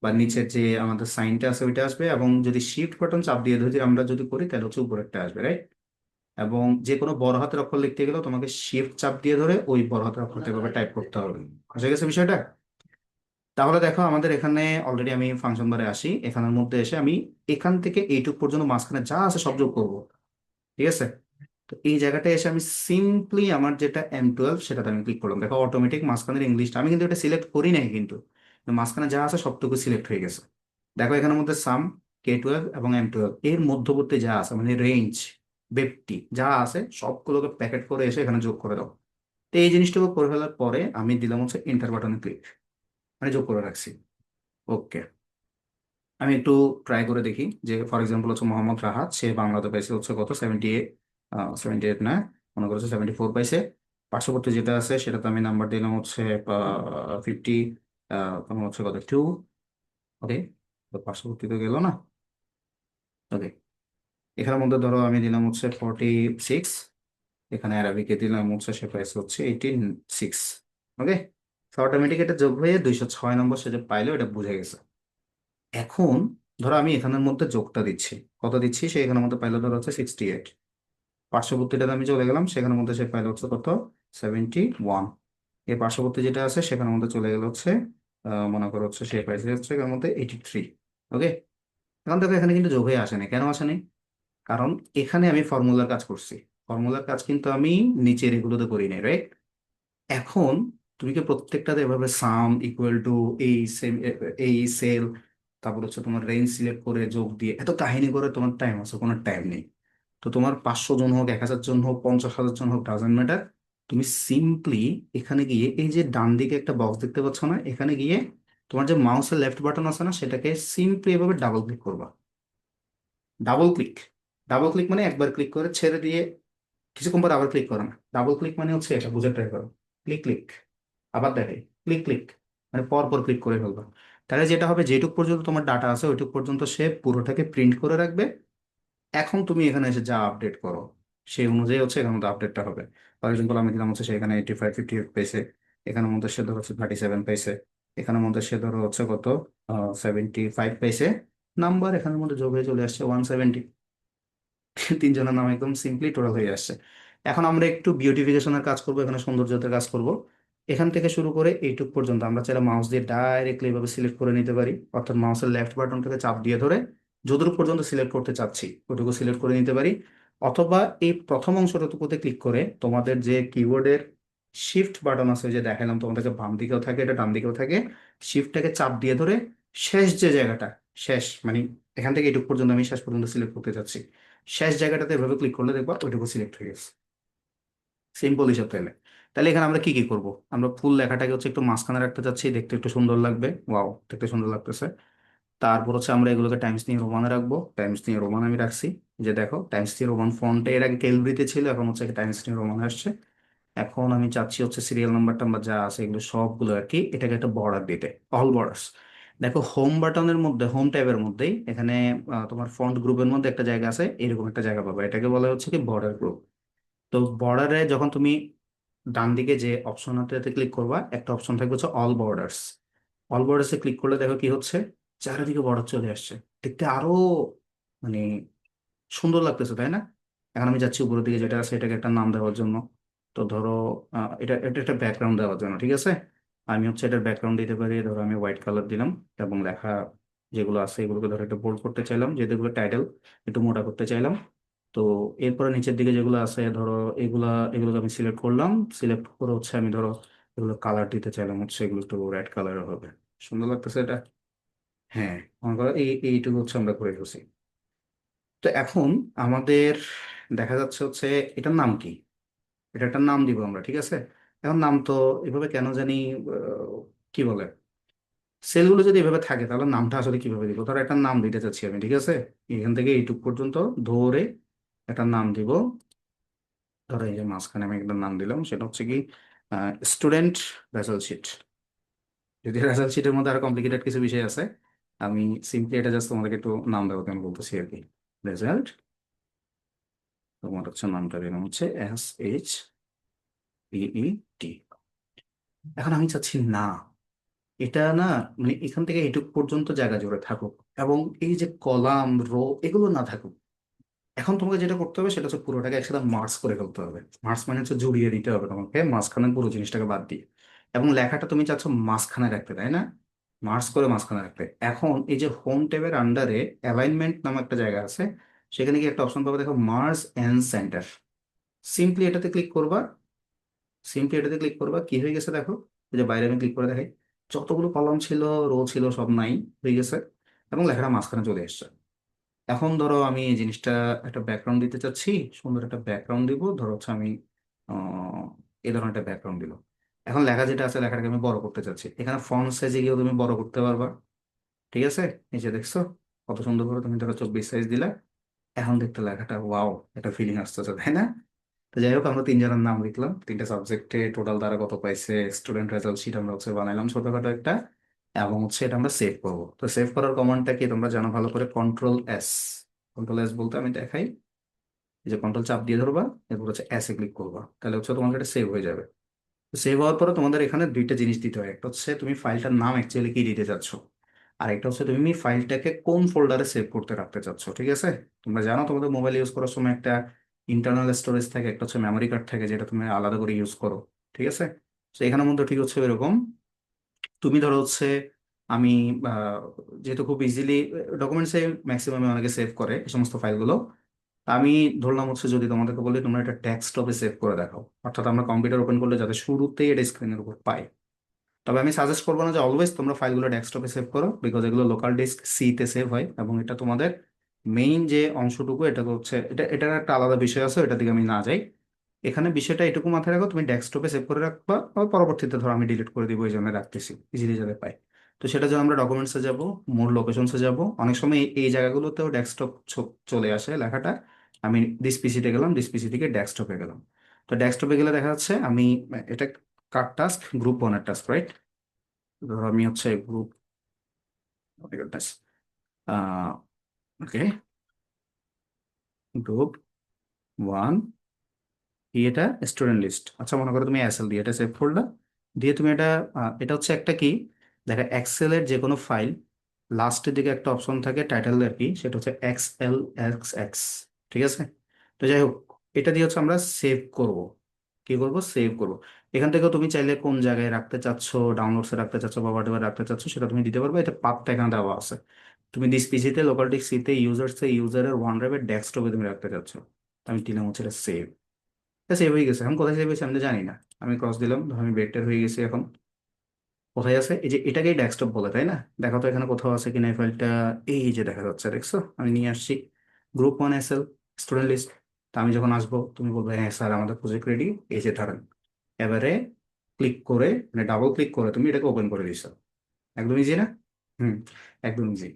Speaker 1: বা নিচের যে আমাদের সাইনটা আছে ওইটা আসবে, এবং যদি শিফট বাটন চাপ দিয়ে ধরে আমরা যদি করি তাহলে হচ্ছে উপরেরটা আসবে, রাইট? এবং যে কোনো বড় হাতের অক্ষর লিখতে গেলেও তোমাকে শিফট চাপ দিয়ে ধরে ওই বড় হাতের অক্ষরটা এভাবে টাইপ করতে হবে। বুঝে গেছে বিষয়টা? তাহলে দেখো আমাদের এখানে অলরেডি আমি ফাংশন বারে আসি, এখানের মধ্যে এসে আমি এখান থেকে এইটুক পর্যন্ত মাঝখানে যা আছে সব যোগ করবো, ঠিক আছে? তো এই জায়গাটায় এসে আমি সিম্পলি আমার যেটা M12 সেটাতে আমি ক্লিক করলাম, দেখো অটোমেটিক মাঝখানের ইংলিশটা আমি কিন্তু এটা সিলেক্ট করি নাই, কিন্তু মাঝখানে যা আছে সবটুকু সিলেক্ট হয়ে গেছে। দেখো এখানের মধ্যে সাম, K12 এবং M12 এর মধ্যবর্তী যা আছে মানে রেঞ্জ, ব্যক্তি যা আছে সবগুলোকে প্যাকেট করে এসে এখানে যোগ করে দাও। তো এই জিনিসটুকু করে ফেলার পরে আমি দিলাম হচ্ছে এন্টার বাটনে ক্লিক, মানে যোগ করে রাখছি। ওকে, আমি একটু ট্রাই করে দেখি যে ফর এক্সাম্পল হচ্ছে মোহাম্মদ রাহাত, সে বাংলাতে পাইছে হচ্ছে কত 78, 78 না, মনে করছে 74 পাইছে। পার্শ্ববর্তী যেটা আছে সেটাতে আমি নাম্বার দিলাম হচ্ছে 50, তোমার হচ্ছে কত 2। ওকে, তো পার্শ্ববর্তী তো গেল না। ওকে, এখানের মধ্যে ধরো আমি দিলাম হচ্ছে 46, এখানে অ্যারাবিকে দিলাম হচ্ছে সে পাইছে হচ্ছে 86। ওকে, তো অটোমেটিক এটা যোগ হয়ে 206 নম্বর সে যে পাইলো এটা বুঝে গেছে। এখন ধরো আমি এখানের মধ্যে যোগটা দিচ্ছি, কত দিচ্ছি, সে এখানের মধ্যে পাইলো ধরো হচ্ছে 68। পার্শ্ববর্তীটাতে আমি চলে গেলাম, সেখানের মধ্যে সে পাইলো হচ্ছে কত 71। এর পার্শ্ববর্তী যেটা আছে সেখানের মধ্যে চলে গেল হচ্ছে মনে করো হচ্ছে সে পাইছে হচ্ছে এর মধ্যে 83। ওকে, এখন দেখো এখানে কিন্তু যোগ হয়ে আসেনি, কেন আসেনি? কারণ এখানে আমি ফর্মুলার কাজ করছি, ফর্মুলার কাজ কিন্তু আমি নিচের এগুলোতে করি নাই, রাইট? এখন তুমি কি প্রত্যেকটাতে এভাবে সাম ইকুয়াল টু এই সেম, এই সেল, তারপর হচ্ছে তোমার রেঞ্জ সিলেক্ট করে যোগ দিয়ে এত কাহিনী করে তোমার টাইম আছে? কোনো টাইম নেই। তো তোমার 500 জন হোক, 1000 জন হোক, 50,000 জন হোক, ডাজেন্ট ম্যাটার, তুমি সিম্পলি এখানে গিয়ে এই যে ডান দিকে একটা বক্স দেখতে পাচ্ছ না, এখানে গিয়ে তোমার যে মাউসের লেফট বাটন আছে না সেটাকে সিম্পলি এভাবে ডাবল ক্লিক করবা। ডাবল ক্লিক, ডাবল ক্লিক মানে একবার ক্লিক করে ছেড়ে দিয়ে কিছুক্ষণ পর আবার ক্লিক করো না, ডাবল ক্লিক মানে হচ্ছে এটা বুঝে ট্রাই করো। ক্লিক ক্লিক, আবার দেখাই, ক্লিক ক্লিক, মানে পর পর ক্লিক করে ফেলবা। তাহলে যেটা হবে যেটুক পর্যন্ত তোমার ডাটা আছে ওইটুক পর্যন্ত সে পুরোটাকে প্রিন্ট করে রাখবে। এখন তুমি এখানে এসে যা আপডেট করো সেই অনুযায়ী হচ্ছে এখানে মধ্যে আপডেটটা হবে। ফর এক্সাম্পল আমি দিলাম হচ্ছে সেখানে 85, 58 পেয়েছে, এখানের মধ্যে সে ধরো হচ্ছে 37 পাইছে, এখানের মধ্যে সে ধরো হচ্ছে কত 75 পাইছে, নাম্বার এখানের মধ্যে যোগ হয়ে চলে আসছে 170। তিনজনের নাম একদম সিম্পলি টোটাল হয়ে আসছে। এখন আমরা একটু বিউটিফিকেশনের কাজ করব, এখানে সৌন্দর্যতার কাজ করব। এখান থেকে শুরু করে এইটুক পর্যন্ত আমরা চাইলে মাউস দিয়ে ডাইরেক্টলি এভাবে সিলেক্ট করে নিতে পারি, অর্থাৎ মাউসের লেফট বাটনটাকে চাপ দিয়ে ধরে যতটুকু পর্যন্ত সিলেক্ট করতে চাচ্ছি ওটুকু সিলেক্ট করে নিতে পারি। অথবা এই প্রথম অংশটুকুতে ক্লিক করে তোমাদের যে কিবোর্ডের শিফট বাটন আছে, ওই যে দেখালাম তোমাদেরকে, বাম দিকেও থাকে এটা ডান দিকেও থাকে, শিফটটাকে চাপ দিয়ে ধরে শেষ যে জায়গাটা, শেষ মানে এখান থেকে এটুকু পর্যন্ত আমি শেষ পর্যন্ত সিলেক্ট করতে চাচ্ছি, শেষ জায়গাটাতে এভাবে ক্লিক করলে দেখবা ওইটুকু সিলেক্ট হয়ে গেছে। সিম্পল হিসাব তাইলে। তাহলে এখানে আমরা কি কি করব? আমরা ফুল লেখাটাকে হচ্ছে একটু মাঝখানে রাখতে চাচ্ছি, দেখতে একটু সুন্দর লাগবে, ওয়াও দেখতে সুন্দর লাগতেছে। তারপর হচ্ছে আমরা এগুলোকে টাইমস নিউ রোমানে রাখবো, টাইমস নিউ রোমান আমি রাখছি। যে দেখো টাইমস নিউ রোমান ফন্টে এর আগে কেলব্রিতে ছিল, এখন হচ্ছে টাইমস নিউ রোমান আসছে। এখন আমি চাচ্ছি হচ্ছে সিরিয়াল নাম্বার টাম্বার যা আছে এগুলো সবগুলো আর কি এটাকে একটা বর্ডার দিতে, অল বর্ডার্স। দেখো হোম বাটনের মধ্যে, হোম ট্যাবের মধ্যেই এখানে তোমার ফন্ট গ্রুপের মধ্যে একটা জায়গা আছে, এরকম একটা জায়গা পাবে, এটাকে বলা হচ্ছে কি বর্ডার গ্রুপ। তো বর্ডারে যখন তুমি ডান দিকে যে অপশনটাতে ক্লিক করবা একটা অপশন থাকবে হচ্ছে অল বর্ডার্স। অল বর্ডার্সে ক্লিক করলে দেখো কি হচ্ছে, চারিদিকে বর্ডার চলে আসছে, দেখতে আরো মানে সুন্দর লাগতেছে, তাই না? এখন আমি যাচ্ছি উপরের দিকে যেটা আছে এটাকে একটা নাম দেওয়ার জন্য। তো ধরো এটা এটা একটা ব্যাকগ্রাউন্ড দেওয়ার জন্য, ঠিক আছে? আমি হচ্ছে এটার ব্যাকগ্রাউন্ড দিতে পারি, ধরো আমি হোয়াইট কালার দিলাম, এবং লেখা যেগুলো আছে এগুলোকে ধরো একটু বোল্ড করতে চাইলাম, যেগুলো টাইটেল একটু মোটা করতে চাইলাম। তো এরপরে নিচের দিকে যেগুলো আছে ধরো এগুলা, এগুলোকে আমি সিলেক্ট করলাম, সিলেক্ট করে হচ্ছে আমি ধরো এগুলো কালার দিতে চাইলাম হচ্ছে এগুলো একটু রেড কালারের হবে, সুন্দর লাগতেছে এটা। হ্যাঁ, মনে করো এইটুকু হচ্ছে আমরা করে ফেলছি। তো এখন আমাদের দেখা যাচ্ছে হচ্ছে এটার নাম কি, এটা একটা নাম দিব আমরা, ঠিক আছে? এখন নাম তো এভাবে কেন জানি কি বলে, সেলগুলো যদি এভাবে থাকে তাহলে নামটা আসলে কিভাবে দিব? ধরো একটা নাম দিতে চাচ্ছি আমি, ঠিক আছে? এখান থেকে এইটুক পর্যন্ত ধরে একটা নাম দিব, ধরো এই যে মাঝখানে আমি একটা নাম দিলাম, সেটা হচ্ছে কি স্টুডেন্ট রেজাল্ট শিট। যদি রেজাল্ট শিটের মধ্যে আরো কমপ্লিকেটেড কিছু বিষয় আছে, আমি সিম্পলি এটা জাস্ট তোমাদেরকে একটু নাম দেওয়াতে আমি বলতেছি আর কি। রেজাল্ট, তোমার হচ্ছে নামটা দিলাম হচ্ছে SHPET। এখন আমি চাচ্ছি না এটা না, মানে এখান থেকে এটুক পর্যন্ত জায়গা জুড়ে থাকুক, এবং এই যে কলাম রো এগুলো না থাকুক। এখন তোমাকে যেটা করতে হবে সেটা হচ্ছে পুরোটাকে একসাথে মার্জ করে ফেলতে হবে। মার্জ মানে হচ্ছে জড়িয়ে দিতে হবে তোমাকে মাঝখানে পুরো জিনিসটাকে বাদ দিয়ে। এবং লেখাটা তুমি চাচ্ছ মাঝখানে রাখতে, তাই না? মার্জ করে মাঝখানে রাখতে। এখন এই যে হোম ট্যাবের আন্ডারে অ্যালাইনমেন্ট নামে একটা জায়গা আছে, সেখানে কি একটা অপশন পাবে দেখো, মার্জ এন্ড সেন্টার। সিম্পলি এটাতে ক্লিক করবা। সিম্পলি এটাতে ক্লিক করবা, কি হয়ে গেছে দেখো। এই যে বাইরে আমি ক্লিক করে দেখাই, যতগুলো কলাম ছিল রো ছিল সব নাই হয়ে গেছে, এবং লেখাটা মাঝখানে চলে এসছে। এখন ধরো আমি এই জিনিসটা একটা ব্যাকগ্রাউন্ড দিতে চাচ্ছি, সুন্দর একটা ব্যাকগ্রাউন্ড দিব। ধরো হচ্ছে আমি আহ, এই ধরনের একটা ব্যাকগ্রাউন্ড দিল। এখন লেখা যেটা আছে লেখাটাকে আমি বড় করতে চাচ্ছি, এখানে ফন্ট সাইজে গিয়েও তুমি বড় করতে পারবা। ঠিক আছে, এই যে দেখছো কত সুন্দর করে তুমি ধরো 24 সাইজ দিলা। এখন দেখতে লেখাটা ওয়াও, একটা ফিলিং আসতেছে, তাই না? তো যাই হোক, আমরা তিনজনের নাম লিখলাম, তিনটা সাবজেক্টে টোটাল তারা কত পাইছে, স্টুডেন্ট রেজাল্ট শিট আমরা হচ্ছে বানাইলাম ছোটখাটো একটা। এবং হচ্ছে এটা আমরা সেভ করবো। তো সেভ করার কমান্ডটা কি তোমরা জানো ভালো করে, কন্ট্রোল S। কন্ট্রোল S বলতে আমি দেখাই, এই যে কন্ট্রোল চাপ দিয়ে ধরবা, এরপর হচ্ছে এসে ক্লিক করবা, তাহলে হচ্ছে তোমার এটা সেভ হয়ে যাবে। সেভ হওয়ার পরে তোমাদের এখানে দুইটা জিনিস দিতে হয়, একটা হচ্ছে তুমি ফাইলটার নাম অ্যাকচুয়ালি কি দিতে চাচ্ছ, আর একটা হচ্ছে তুমি ফাইলটাকে কোন ফোল্ডারে সেভ করতে রাখতে চাচ্ছ। ঠিক আছে, তোমরা জানো তোমাদের মোবাইল ইউজ করার সময় একটা ইন্টারনাল স্টোরেজ থাকে, একটা হচ্ছে মেমোরি কার্ড থাকে, যেটা তুমি আলাদা করে ইউজ করো। ঠিক আছে, তো এখানের মধ্যে ঠিক হচ্ছে এরকম। তুমি ধরো হচ্ছে আমি আহ, যেহেতু খুব ইজিলি ডকুমেন্টসে ম্যাক্সিমাম অনেকে সেভ করে এই সমস্ত ফাইলগুলো, আমি ধরলাম হচ্ছে যদি তোমাদেরকে বলি তোমরা এটা ডেস্কটপে সেভ করে দেখাও, অর্থাৎ আমরা কম্পিউটার ওপেন করলে যাতে শুরুতেই এটা স্ক্রিনের উপর পাই। তবে আমি সাজেস্ট করবো না যে অলওয়েজ তোমরা ফাইলগুলো ডেস্কটপে সেভ করো, বিকজ এগুলো লোকাল ডিস্ক সিতে সেভ হয়, এবং এটা তোমাদের মেইন যে অংশটুকু এটা হচ্ছে এটার একটা আলাদা বিষয় আছে, এটা দিকে আমি না যাই। এখানে বিষয়টা এটুকু মাথায় রাখো, তুমি ডেস্কটপে সেভ করে রাখবা, আবার পরবর্তীতে ধরো আমি ডিলিট করে দিব, এই জন্য রাখতেছি ইজিলি যাতে পাই। তো সেটা যখন আমরা ডকুমেন্টসে যাব, মোর লোকেশনসে যাব, অনেক সময় এই জায়গাগুলোতেও ডেস্কটপ চলে আসে লেখাটা। আমি দিস পিসিতে গেলাম, দিস পিসি থেকে ডেস্কটপে গেলাম। তো ডেস্কটপে গেলে দেখা যাচ্ছে আমি এটা কার টাস্ক, গ্রুপ 1 এর টাস্ক, রাইট? ধরো আমি হচ্ছে গ্রুপ, ওকে, গ্রুপ 1, কি এটা, স্টুডেন্ট লিস্ট। আচ্ছা মনে করো তুমি এসএল দিয়ে এটা সেভ করলা, দিয়ে তুমি এটা এটা হচ্ছে একটা কি, দেখো এক্সেলের যে কোনো ফাইল লাস্টের দিকে একটা অপশন থাকে টাইটেল আর কি, সেটা হচ্ছে XLXX। ঠিক আছে, তো যাই হোক, এটা দিয়ে হচ্ছে আমরা সেভ করব। কি করব, সেভ করব। এখান থেকেও তুমি চাইলে কোন জায়গায় রাখতে চাচ্ছ, ডাউনলোডসে রাখতে চাচ্ছ বা হোয়াট রাখতে চাচ্ছ সেটা তুমি দিতে পারবে, এটা পাথটা এখানে দেওয়া আছে। তুমি দিস পিসিতে, লোকাল ডিস্ক সিতে, ইউজারের ওয়ান ড্রাইভের ডেস্কটপে তুমি রাখতে চাচ্ছ। তো আমি দিলাম হচ্ছে এটা সেভ। সেভ হয়ে গেছে, এখন কোথায় সেভ হয়েছে আমি তো জানি না। আমি ক্রস দিলাম, ধর আমি বেডটার হয়ে গেছি এখন। কোথায় আছে, এই যে এটাকেই ডেস্কটপ বলে, তাই না? দেখো তো এখানে কোথাও আছে কিনা এই ফাইলটা। এই যে দেখা যাচ্ছে, দেখছো আমি নিয়ে আসছি গ্রুপ 1 SL স্টুডেন্ট লিস্ট। তা আমি যখন আসবো তুমি বলবে হ্যাঁ স্যার আমাদের প্রজেক্ট রেডি, এই যে ধরেন। এবারে ক্লিক করে, মানে ডাবল ক্লিক করে তুমি এটাকে ওপেন করে দিছো। একদম ইজি না? হুম, একদম ইজি।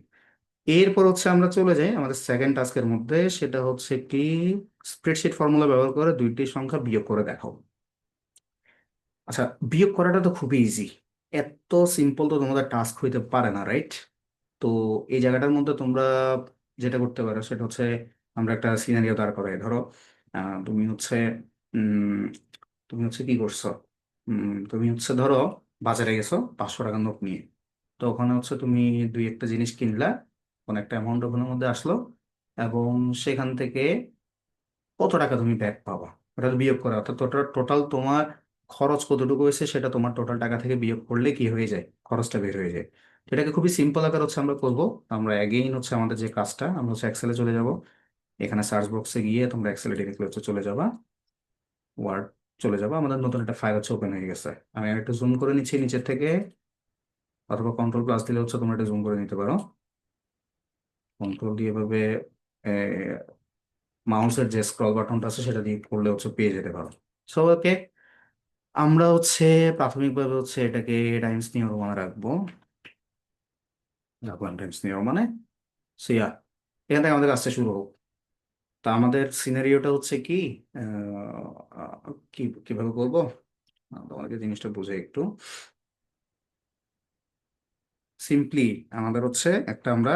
Speaker 1: এরপর হচ্ছে আমরা চলে যাই আমাদের সেকেন্ড টাস্কের মধ্যে, সেটা হচ্ছে কি, স্প্রেডশিট ফর্মুলা ব্যবহার করে দুইটি সংখ্যা বিয়োগ করে দেখাও। আচ্ছা, বিয়োগ করাটা তো খুবই ইজি, এত সিম্পল তো তোমাদের টাস্ক হইতে পারে না, রাইট? তো এই জায়গাটার মধ্যে তোমরা যেটা করতে পারো সেটা হচ্ছে, আমরা একটা সিনারিও দাঁড় করাই, ধরো তুমি হচ্ছে উম, তুমি হচ্ছে কি করছো, তুমি হচ্ছে ধরো বাজারে গেছো 500 টাকার নোট নিয়ে। তো ওখানে হচ্ছে তুমি দুই একটা জিনিস কিনলা, কোন একটা অ্যামাউন্ট ওখানের মধ্যে আসলো, এবং সেখান থেকে কত টাকা তুমি ব্যাক পাবা, ওটা তো বিয়োগ করা, অর্থাৎ টোটাল টোটাল তোমার খরচ কতটুকু হয়েছে সেটা তোমার টোটাল টাকা থেকে বিয়োগ করলে কি হয়ে যায়, খরচটা বের হয়ে যায়। তো এটাকে খুবই সিম্পল আকার হচ্ছে আমরা করবো। আমরা অ্যাগেইন হচ্ছে আমাদের যে কাজটা, আমরা হচ্ছে এক্সেলে চলে যাব। এখানে সার্চ বক্সে গিয়ে তোমরা এক্সেলে ডিরেক্টলি হচ্ছে চলে যাবা, ওয়ার্ড চলে যাবা, আমাদের নতুন একটা ফাইল হচ্ছে ওপেন হয়ে গেছে। আমি আর একটু জুম করে নিচ্ছি নিচের থেকে, অথবা কন্ট্রোল+ দিলে হচ্ছে তোমরা এটা জুম করে নিতে পারো। কন্ট্রোল দিয়ে এভাবে মাউসের যে স্ক্রল বাটনটা আছে সেটা দিয়ে করলে হচ্ছে পেয়ে যেতে পারো। সো ওকে, আমরা হচ্ছে প্রাথমিকভাবে হচ্ছে এটাকে টাইমস নিউ রোমানে রাখবো, রাখলাম টাইমস নিউ রোমানে। সো ইয়া, এখান থেকে আমাদের কাজটা শুরু হোক। তো আমাদের সিনারিওটা হচ্ছে কি, কিভাবে বলবো, তোমাকে জিনিসটা বুঝে একটু সিম্পলি। আমাদের হচ্ছে একটা আমরা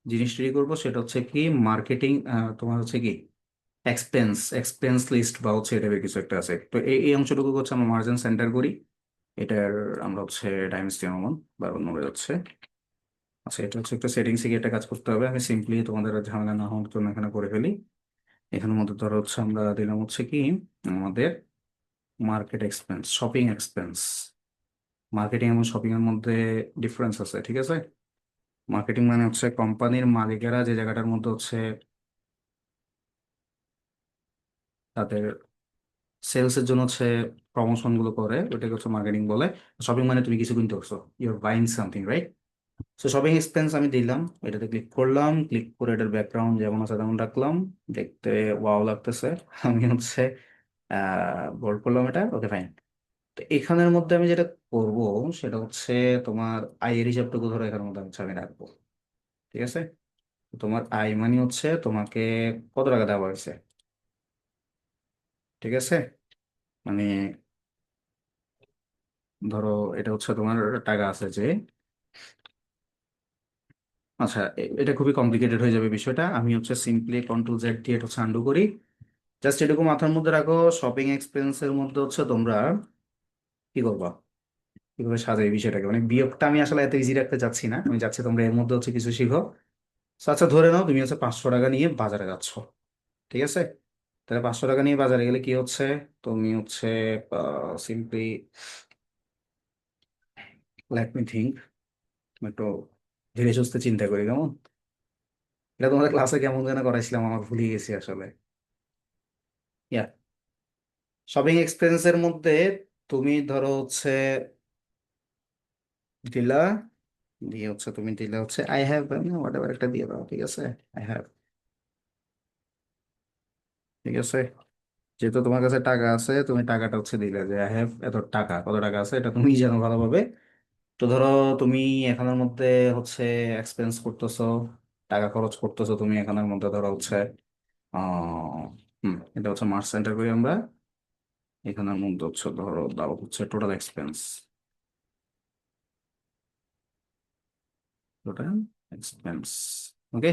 Speaker 1: জিনিস তৈরি করবো, সেটা হচ্ছে কি মার্কেটিং, তোমার হচ্ছে কি এক্সপেন্স লিস্ট বা হচ্ছে এটা কিছু একটা আছে। তো এই অংশটুকু হচ্ছে আমরা মার্জিন সেন্টার করি। এটার আমরা হচ্ছে টাইমস দিয়ে অমন বারবার নড়ে যাচ্ছে। আচ্ছা, এটা হচ্ছে একটা সেটিংসে গিয়ে একটা কাজ করতে হবে। আমি সিম্পলি তোমাদের আর ঝামেলা না হওয়ার জন্য এখানে করে ফেলি। এখানের মধ্যে ধরো হচ্ছে আমরা দিলাম হচ্ছে কি আমাদের market expense, shopping expense. Marketing এবং শপিং এর মধ্যে ডিফারেন্স আছে, ঠিক আছে। মার্কেটিং মানে হচ্ছে কোম্পানির মালিকেরা যে জায়গাটার মধ্যে হচ্ছে তাদের সেলস এর জন্য হচ্ছে প্রমোশন গুলো করে, ওইটাকে হচ্ছে মার্কেটিং বলে। শপিং মানে তুমি কিছু কিনতে পারছো, your buying something, right? So shopping expense আমি দিলাম, এটাতে ক্লিক করলাম, ক্লিক করে এটার ব্যাকগ্রাউন্ড যেমন আছে তেমন রাখলাম। দেখতে ওয়াও লাগতেছে। আমি হচ্ছে বোল্ড করলাম এটা, ওকে ফাইন। তো এখানের মধ্যে আমি যেটা করব সেটা হচ্ছে তোমার আয়ের হিসাবটুকু ধরো এখানের মধ্যে হচ্ছে আমি রাখবো, ঠিক আছে। তো তোমার আয় মানে হচ্ছে তোমাকে কত টাকা দেওয়া হয়েছে, ঠিক আছে। মানে ধরো এটা হচ্ছে তোমার টাকা আছে যে, আচ্ছা এটা খুবই কমপ্লিকেটেড হয়ে যাবে বিষয়টা। আমি হচ্ছে সিম্পলি কন্ট্রোল জেড দিয়ে এটা হচ্ছে আন্ডু করি। জাস্ট এটুকু মাথার মধ্যে রাখো, শপিং এক্সপেন্সের মধ্যে হচ্ছে তোমরা কি করবা, কিভাবে সাজাই বিষয়টাকে। মানে বিয়োগটা আমি আসলে এত ইজি রাখতে চাচ্ছি না, আমি চাচ্ছি তোমরা এর মধ্যে হচ্ছে কিছু শিখো। So, আচ্ছা ধরে নাও তুমি হচ্ছে 500 টাকা নিয়ে বাজারে যাচ্ছ, ঠিক আছে। তাহলে 500 টাকা নিয়ে বাজারে গেলে কি হচ্ছে, তুমি হচ্ছে সিম্পলি লেট মি থিঙ্ক, একটু ধীরে সুস্থে চিন্তা করি কেমন। এটা তোমাদের ক্লাসে কেমন যেন করাইছিলাম, আমার ভুলে গেছি আসলে। ইয়া, শপিং এক্সপেন্সের মধ্যে তুমি ধরো হচ্ছে দিলা, দিয়ে হচ্ছে তুমি দিলে হচ্ছে আই হ্যাভ, হোয়াট এভার একটা দিয়ে দাও, ঠিক আছে। আই হ্যাভ, ঠিক আছে। যেহেতু তোমার কাছে টাকা আছে, তুমি টাকাটা হচ্ছে দিলে যে আই হ্যাভ এত টাকা, কত টাকা আছে এটা তুমি জানো ভালোভাবে। তো ধরো তুমি এখানের মধ্যে হচ্ছে এক্সপেন্স করতেছো, টাকা খরচ করতেছো তুমি এখানের মধ্যে ধরো হচ্ছে এটা হচ্ছে মার্চ সেন্টার করি আমরা। এখানের মধ্যে হচ্ছে ধরো দাও হচ্ছে টোটাল এক্সপেন্স, টোটাল এক্সপেন্স, ওকে।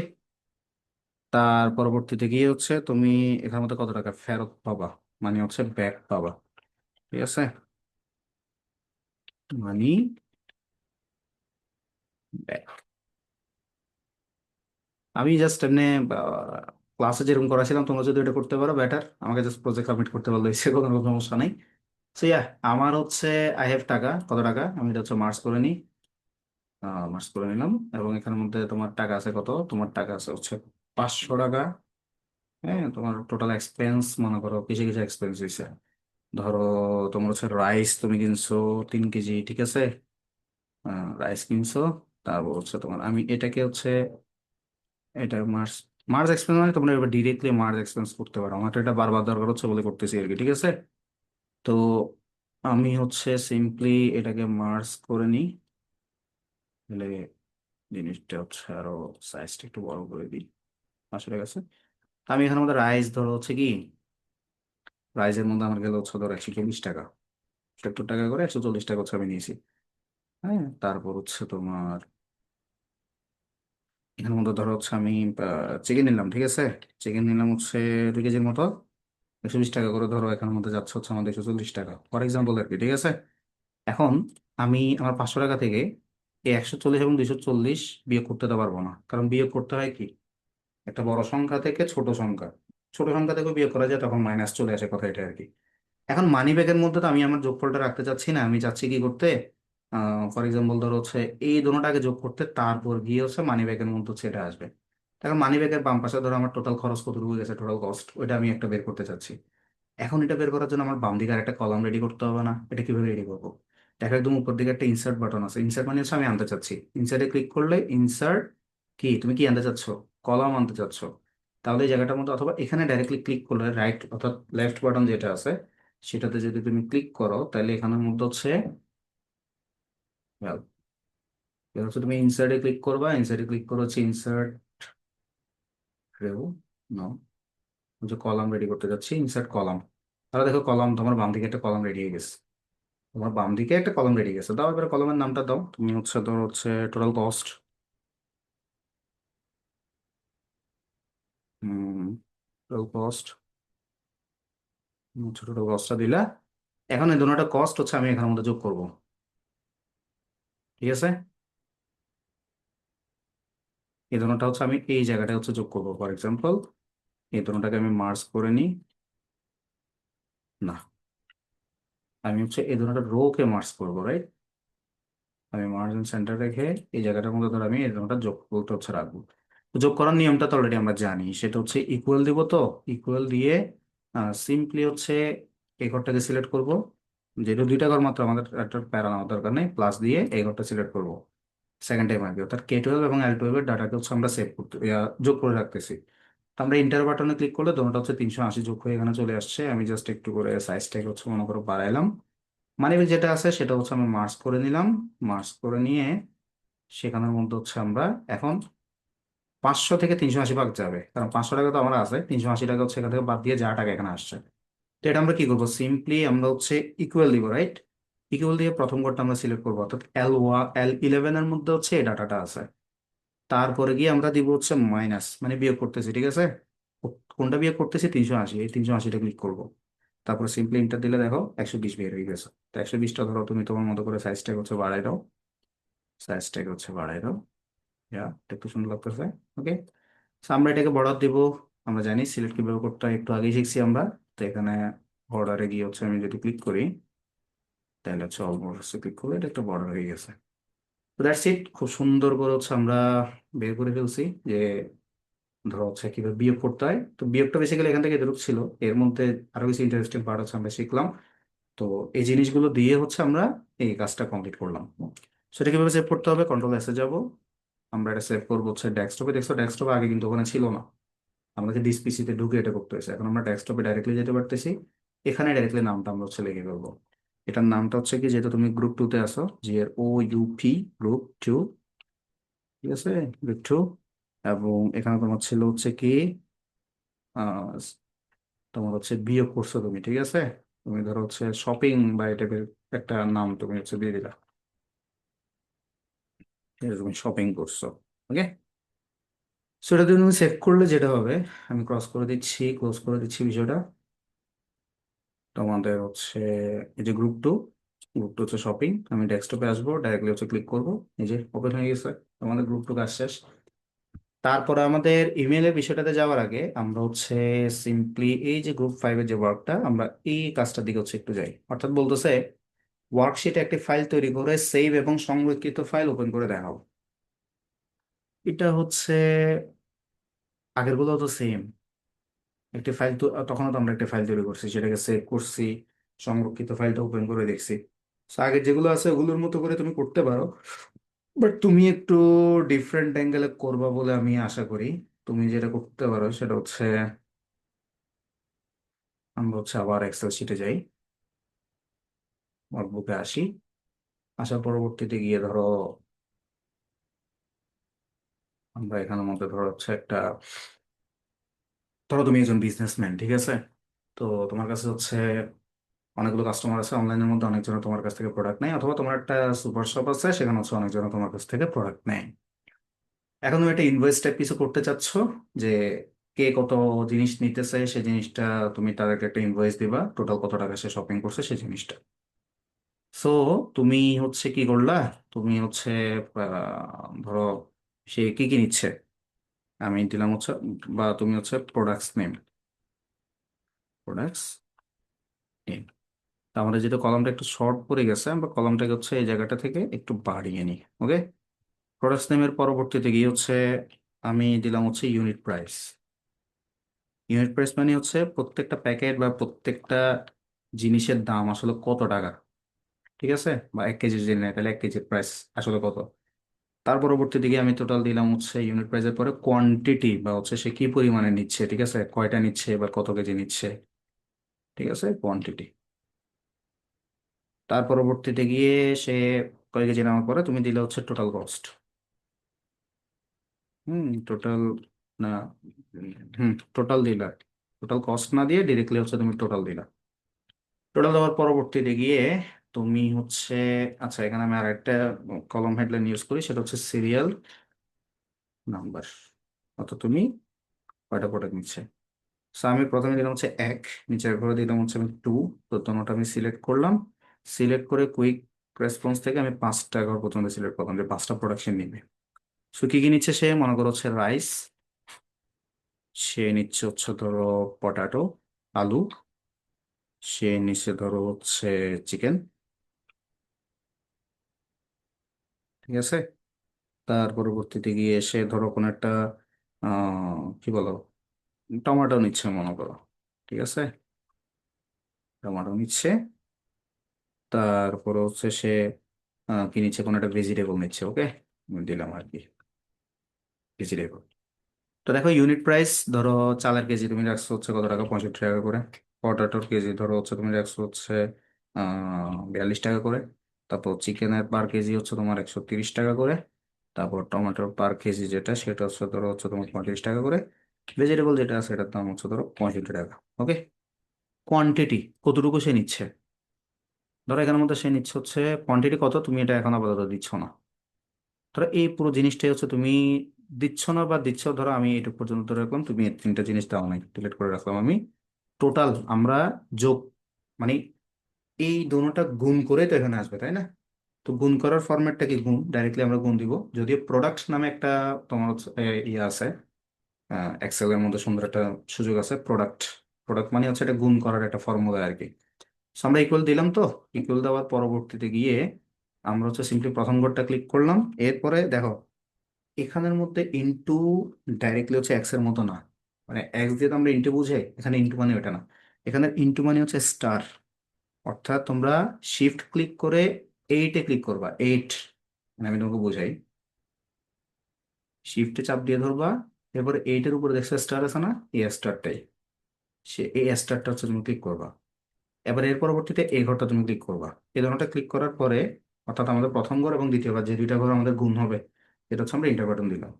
Speaker 1: তার পরবর্তীতে গিয়ে হচ্ছে তুমি এখানের মধ্যে কত টাকা ফেরত পাবা, মানে হচ্ছে ব্যাক পাবা, ঠিক আছে। Money back. আমি জাস্ট এমনি ক্লাসে যেরকম করাছিলাম তোমরা যদি এটা করতে পারো বেটার, আমাকে জাস্ট প্রজেক্ট সাবমিট করতে পারলে হচ্ছে, কোনো সমস্যা নেই। সো ইয়া, আমার হচ্ছে আই হ্যাভ টাকা, কত টাকা আমি এটা হচ্ছে মার্চ করে নিই। মার্চ করে নিলাম, এবং এখানের মধ্যে তোমার টাকা আছে কত, তোমার টাকা আছে হচ্ছে 500 টাকা। হ্যাঁ, তোমার টোটাল এক্সপেন্স মনে করো কিসে কিসে এক্সপেন্স হয়েছে। ধরো তোমার হচ্ছে রাইস তুমি কিনছো 3 কেজি, ঠিক আছে। রাইস কিনছো, তারপর হচ্ছে তোমার আমি এটাকে হচ্ছে এটা মার্চ, মার্চ এক্সপেন্স মানে তোমরা এবার ডিরেক্টলি মার্চ এক্সপেন্স করতে পারো, আমার তো এটা বারবার দরকার হচ্ছে বলে করতেছি আর কি, ঠিক আছে। তো আমি হচ্ছে সিম্পলি এটাকে মার্চ করে নিই, তাহলে জিনিসটা হচ্ছে আরো সাইজটা একটু বড় করে দিই, 500 টাকা আছে। আমি এখানে মধ্যে রাইস ধরো হচ্ছে কি, রাইসের মধ্যে আমার গেলে হচ্ছে ধরো 140 টাকা, 70 টাকা করে 140 টাকা হচ্ছে আমি নিয়েছি। হ্যাঁ, তারপর হচ্ছে তোমার এখানের মধ্যে ধরো হচ্ছে আমি চিকেন নিলাম, ঠিক আছে। চিকেন নিলাম হচ্ছে 2 কেজির মতো, 120 টাকা করে ধরো এখানের মধ্যে যাচ্ছে হচ্ছে আমাদের 140 টাকা ফর এক্সাম্পল আর কি, ঠিক আছে। এখন আমি আমার 500 টাকা থেকে এই 140 এবং 240 বিয়োগ করতে তো পারবো না, কারণ বিয়োগ করতে হয় কি একটা বড় সংখ্যা থেকে ছোট সংখ্যা, ছোট সংখ্যা থেকে বিয়োগ করা যায় তখন মাইনাস চলে আসে, কথা এটা আর কি। এখন মানি ব্যাগের মধ্যে তো আমি আমার যোগফলটা রাখতে চাচ্ছি না, আমি চাচ্ছি কি করতে, ফর এক্সাম্পল ধরো হচ্ছে এই দুটোটাকে যোগ করতে, তারপর গিয়ে হচ্ছে মানি ব্যাগের মধ্যে হচ্ছে এটা আসবে। এখন মানি ব্যাগের বাম পাশে ধরো আমার টোটাল খরচ কতটুকু গেছে, টোটাল কস্ট, ওইটা আমি একটা বের করতে চাচ্ছি। এখন এটা বের করার জন্য আমার বাম দিকে একটা কলাম রেডি করতে হবে না, এটা কিভাবে রেডি করবো। দেখো একদম উপর দিকে একটা ইনসার্ট বাটন আছে, ইনসার্ট মানে হচ্ছে আমি আনতে চাচ্ছি, ইনসার্টে ক্লিক করলে ইনসার্ট কি তুমি কি আনতে চাচ্ছ, কলাম আনতে চাচ্ছ। তাহলে এই জায়গাটার মধ্যে অথবা এখানে ডাইরেক্টলি ক্লিক করলে রাইট অর্থাৎ লেফট বাটন যেটা আছে সেটাতে যদি তুমি ক্লিক করো তাহলে এখানের মধ্যে হচ্ছে well, এবার হচ্ছে তুমি ইনসার্টে ক্লিক করবা, ইনসার্টে ক্লিক করে হচ্ছে ইনসার্ট রেও, নো, যে কলাম রেডি করতে যাচ্ছি, ইনসার্ট কলাম। তাহলে দেখো কলাম, তোমার বাম দিকে একটা কলাম রেডি হয়ে গেছে। তোমার বাম দিকে একটা কলাম রেডি গেছে, দাও এবার কলামের নামটা দাও। তুমি হচ্ছে ধরো হচ্ছে টোটাল কস্ট। হুম, টোটাল কস্ট, টোটাল কস্টটা দিলা। এখন এই দুটোটা কস্ট হচ্ছে আমি এখানের মধ্যে যোগ করব, ঠিক আছে? এই দুটোটা হচ্ছে আমি এই জায়গাটা হচ্ছে যোগ করবো। ফর এক্সাম্পল এই দুটোটাকে আমি মার্জ করে নিই। না, আমি হচ্ছে এই দুটোটা রো কে মার্জ করবো, রাইট? আমি মার্জিন সেন্টার রেখে এই জায়গাটার মধ্যে ধর আমি এই দুটোটা যোগ বলতে হচ্ছে রাখবো। তো যোগ করার নিয়মটা তো অলরেডি আমরা জানি, সেটা হচ্ছে ইকুয়াল দিব। তো ইকুয়াল দিয়ে সিম্পলি হচ্ছে এই ঘরটাকে সিলেক্ট করব, যেহেতু দুইটা ঘর মাত্র, আমাদের একটা প্যারা নেওয়ার দরকার নেই, প্লাস দিয়ে এই ঘরটা সিলেক্ট করব। সেকেন্ড টাইম আর কি, অর্থাৎ K12 এবং L12 এর ডাটাকে হচ্ছে আমরা সেভ করতে যোগ করে রাখতেছি। তো আমরা ইন্টার বাটনে ক্লিক করলে দোনোটা হচ্ছে 380 যোগ হয়ে এখানে চলে আসছে। আমি জাস্ট একটু করে সাইজটাকে হচ্ছে মনে করো বাড়াইলাম। মানে যেটা আছে সেটা হচ্ছে আমি মার্জ করে নিলাম। মার্জ করে নিয়ে সেখানের মধ্যে হচ্ছে আমরা এখন 500 থেকে 380 ভাগ যাবে, কারণ 500 টাকা তো আমরা আছে, 380 টাকা হচ্ছে এখান থেকে বাদ দিয়ে যা টাকা এখানে আসছে। তো এটা আমরা কি করবো, সিম্পলি আমরা হচ্ছে ইকুয়াল দিব, রাইট? ইকুয়াল দিয়ে প্রথম কোডটা আমরা সিলেক্ট করবো, অর্থাৎ L11 এর মধ্যে হচ্ছে এই ডাটাটা আছে। তারপরে গিয়ে আমরা দিব হচ্ছে মাইনাস, মানে বিয়োগ করতেছি, ঠিক আছে? কোনটা বিয়োগ করতেছি, 380, এই 380টা ক্লিক করবো। তারপর সিম্পলি ইন্টার দিলে দেখো 120 বের হয়ে গেছে। তো 120টা ধরো তুমি তোমার মতো করে সাইজটাকে হচ্ছে বাড়াই দাও। সাইজটাকে হচ্ছে বাড়াই দাও, এটা একটু সুন্দর লাগতেছে। ওকে, আমরা এটাকে বর্ডার দিব। আমরা জানি সিলেক্ট কিভাবে করতে হয়, একটু আগেই শিখছি আমরা। তো এখানে বর্ডারে গিয়ে হচ্ছে আমি যদি ক্লিক করি, তাহলে হচ্ছে অলমোস্ট ক্লিক করলে এটা একটা বর্ডার হয়ে গেছে। তো দ্যাটস ইট, খুব সুন্দর করে হচ্ছে আমরা বের করে ফেলছি যে ধরো হচ্ছে কিভাবে বিয়োগ করতে হয়। তো বিয়োগটা বেসিক্যালি এখান থেকে বেরোচ্ছিল, ছিল। এর মধ্যে আরো কিছু ইন্টারেস্টিং পার্ট হচ্ছে আমরা শিখলাম। তো এই জিনিসগুলো দিয়ে হচ্ছে আমরা এই কাজটা কমপ্লিট করলাম। সেটা কিভাবে সেভ করতে হবে, কন্ট্রোল এসে যাব। আমরা এটা সেভ করবো হচ্ছে ডেস্কটপে। দেখছো ডেস্কটপে আগে কিন্তু ওখানে ছিল না, আমাকে ডিস পিসিতে ঢুকে এটা করতে হয়েছে। এখন আমরা ডেস্কটপে ডাইরেক্টলি যেতে পারতেছি। এখানে ডাইরেক্টলি নামটা আমরা হচ্ছে লিখে ফেলবো। এটার নামটা হচ্ছে কি, যেহেতু তুমি গ্রুপ 2 তে আছো, GROUP, গ্রুপ 2, ঠিক আছে? গ্রুপ 2। এবং এখানে তোমার ছিল হচ্ছে কি, আহ, তোমার হচ্ছে বিয়োগ করছো তুমি, ঠিক আছে? তুমি ধরো হচ্ছে শপিং বা এই টাইপের একটা নাম তুমি হচ্ছে দিয়ে দিলা, ঠিক আছে? তুমি শপিং করছো, ওকে। সো এটা দিয়ে তুমি সেভ করলে যেটা হবে, আমি ক্রস করে দিচ্ছি, ক্লোজ করে দিচ্ছি বিষয়টা। তোমাদের হচ্ছে এই যে গ্রুপ 2, গ্রুপ 2 হচ্ছে শপিং। আমি ডেস্কটপে আসবো, ডাইরেক্টলি হচ্ছে ক্লিক করবো, এই যে ওপেন হয়ে গেছে তোমাদের গ্রুপ 2 কাজ শেষ। তারপরে আমাদের ইমেলের বিষয়টাতে যাওয়ার আগে আমরা হচ্ছে সিম্পলি এই যে গ্রুপ 5 এর যে ওয়ার্কটা, আমরা এই কাজটার দিকে হচ্ছে একটু যাই। অর্থাৎ বলতেছে ওয়ার্কশিটে একটি ফাইল তৈরি করে সেভ এবং সংরক্ষিত ফাইল ওপেন করে দেখাও। এটা হচ্ছে আগের গুলো তো সেম, একটি ফাইল তো তখনও তো আমরা একটা ফাইল তৈরি করছি, সেটাকে সেভ করছি, সংরক্ষিত ফাইলটা ওপেন করে দেখছি। So, আগের যেগুলো আছে ওগুলোর মতো করে তুমি করতে পারো, বাট তুমি একটু ডিফারেন্ট অ্যাঙ্গেলে করবা বলে আমি আশা করি। তুমি যেটা করতে পারো সেটা হচ্ছে, আমরা হচ্ছে আবার এক্সেল শিটে যাই, ওয়ার্কবুকে আসি। আসার পরবর্তীতে গিয়ে ধরো আমরা এখানের মধ্যে ধরো হচ্ছে একটা, ধরো তুমি একজন বিজনেসম্যান, ঠিক আছে? তো তোমার কাছে হচ্ছে অনেকগুলো কাস্টমার আছে, অনলাইনের মধ্যে অনেকজন তোমার কাছ থেকে প্রোডাক্ট নেয়, অথবা তোমার একটা সুপার শপ আছে, সেখানে হচ্ছে অনেকজন তোমার কাছ থেকে প্রোডাক্ট নেয়। এখন তুমি একটা ইনভয়েস টাইপ কিছু করতে চাচ্ছ, যে কে কত জিনিস নিতেছে সেই জিনিসটা, তুমি তাদেরকে একটা ইনভয়েস দিবা, টোটাল কত টাকা সে শপিং করছে সেই জিনিসটা। সো তুমি হচ্ছে কি করলা, তুমি হচ্ছে ধরো সে কি কি নিচ্ছে, আমি দিলাম হচ্ছে, বা তুমি হচ্ছে প্রোডাক্টস নেম, প্রোডাক্টস নেম। আমাদের যেহেতু কলামটা একটু শর্ট পড়ে গেছে, আমরা কলামটাকে হচ্ছে এই জায়গাটা থেকে একটু বাড়িয়ে নিই, ওকে। প্রোডাক্টস নেমের পরবর্তীতে গিয়ে হচ্ছে আমি দিলাম হচ্ছে ইউনিট প্রাইস। ইউনিট প্রাইস মানে হচ্ছে প্রত্যেকটা প্যাকেট বা প্রত্যেকটা জিনিসের দাম আসলে কত টাকা, ঠিক আছে? বা 1 কেজি যদি নেয় তাহলে 1 কেজির প্রাইস আসলে কত। তার পরবর্তী দিকে আমি টোটাল দিলাম হচ্ছে ইউনিট প্রাইসের পরে কোয়ান্টিটি, বা হচ্ছে সে কি পরিমাণে নিচ্ছে, ঠিক আছে? কয়টা নিচ্ছে বা কত কেজি নিচ্ছে, ঠিক আছে? কোয়ান্টিটি। তার পরবর্তীতে গিয়ে সে কয় কেজি নেওয়ার পরে তুমি দিলে হচ্ছে টোটাল কস্ট। টোটাল না, টোটাল দিলা, টোটাল কস্ট না দিয়ে ডিরেক্টলি হচ্ছে তুমি টোটাল দিলা। টোটাল দেওয়ার পরবর্তীতে গিয়ে তুমি হচ্ছে, আচ্ছা এখানে আমি আর একটা কলম হেডলাইন ইউজ করি, সেটা হচ্ছে সিরিয়াল নাম্বার, অর্থাৎ তুমি কয়টা প্রোডাক্ট নিচ্ছে। সো আমি প্রথমে দিলাম হচ্ছে এক, নিচের ঘরে দিলাম হচ্ছে আমি টু। তো তোমারটা আমি সিলেক্ট করলাম, সিলেক্ট করে কুইক রেসপন্স থেকে আমি 5টা ঘর পর্যন্ত সিলেক্ট করলাম যে 5টা প্রোডাকশন নিবে। সো কি কি নিচ্ছে সে, মনে করো হচ্ছে রাইস, সে নিচ্ছে হচ্ছে ধরো পটাটো, আলু, সে নিচ্ছে ধরো হচ্ছে চিকেন, ঠিক আছে। তার পরবর্তীতে গিয়ে এসে ধরো কোনো একটা কি বলো, টমেটো নিচ্ছে মনে করো, ঠিক আছে, টমেটো নিচ্ছে। তারপরে হচ্ছে সে কি নিচ্ছে, কোনো একটা ভেজিটেবল নিচ্ছে, ওকে, দিলাম আর কি ভেজিটেবল। তো দেখো ইউনিট প্রাইস ধরো, চালের কেজি তুমি রাখছো হচ্ছে কত টাকা, 65 টাকা করে। পটাটোর কেজি ধরো হচ্ছে তুমি রাখছো হচ্ছে 42 টাকা করে। তারপর চিকেনের পার কেজি হচ্ছে তোমার 130 টাকা করে। তারপর টমেটোর পার কেজি যেটা, সেটা হচ্ছে ধরো হচ্ছে তোমার 35 টাকা করে। ভেজিটেবল যেটা আছে সেটার দাম হচ্ছে ধরো 65 টাকা, ওকে। কোয়ান্টিটি কতটুকু সে নিচ্ছে, ধরো এখানের মধ্যে সে নিচ্ছে হচ্ছে কোয়ান্টিটি কত, তুমি এটা এখন আপাতত দিচ্ছ না। ধরো এই পুরো জিনিসটাই হচ্ছে তুমি দিচ্ছ না বা দিচ্ছ, ধরো আমি এটুকু পর্যন্ত ধরে রাখলাম, তুমি এই 3টা জিনিস দাও নাই, ডিলিট করে রাখলাম আমি। টোটাল আমরা যোগ, মানে এই দোনোটা গুণ করে তো এখানে আসবে, তাই না? তো গুণ করার ফরম্যাটটা কি, গুণ ডাইরেক্টলি আমরা গুণ দিব, যদিও প্রোডাক্ট নামে একটা তোমার হচ্ছে, ইয়ে আছে, এক্সেল এর মধ্যে সুন্দর একটা সুযোগ আছে, প্রোডাক্ট। প্রোডাক্ট মানে হচ্ছে এটা গুণ করার একটা ফর্মুলা আর কি। So, আমরা ইকুয়াল দিলাম, তো ইকুয়াল দেওয়ার পরবর্তীতে গিয়ে আমরা হচ্ছে সিম্পলি প্রথম ঘরটা ক্লিক করলাম। এরপরে দেখো এখানের মধ্যে ইনটু ডাইরেক্টলি হচ্ছে এক্স এর মতো না, মানে এক্স দিয়ে তো আমরা ইনটু বুঝাই, এখানে ইনটু মানে ওটা না। এখানে ইনটু মানে হচ্ছে স্টার, অর্থাৎ তোমরা শিফট ক্লিক করে এইটে ক্লিক করবা, এইট, মানে আমি তোমাকে বোঝাই, শিফটে চাপ দিয়ে ধরবা, এরপরে এইটের উপরে দেখছো স্টার আছে না, এই স্টারটাই, সে এই স্টারটা হচ্ছে তুমি ক্লিক করবা। এবার এর পরবর্তীতে এই ঘরটা তুমি ক্লিক করবা। এই ধরনটা ক্লিক করার পরে, অর্থাৎ আমাদের প্রথম ঘর এবং দ্বিতীয় ঘর, যে দুইটা ঘর আমাদের গুণ হবে, এটা হচ্ছে আমরা ইন্টার বাটন দিলাম।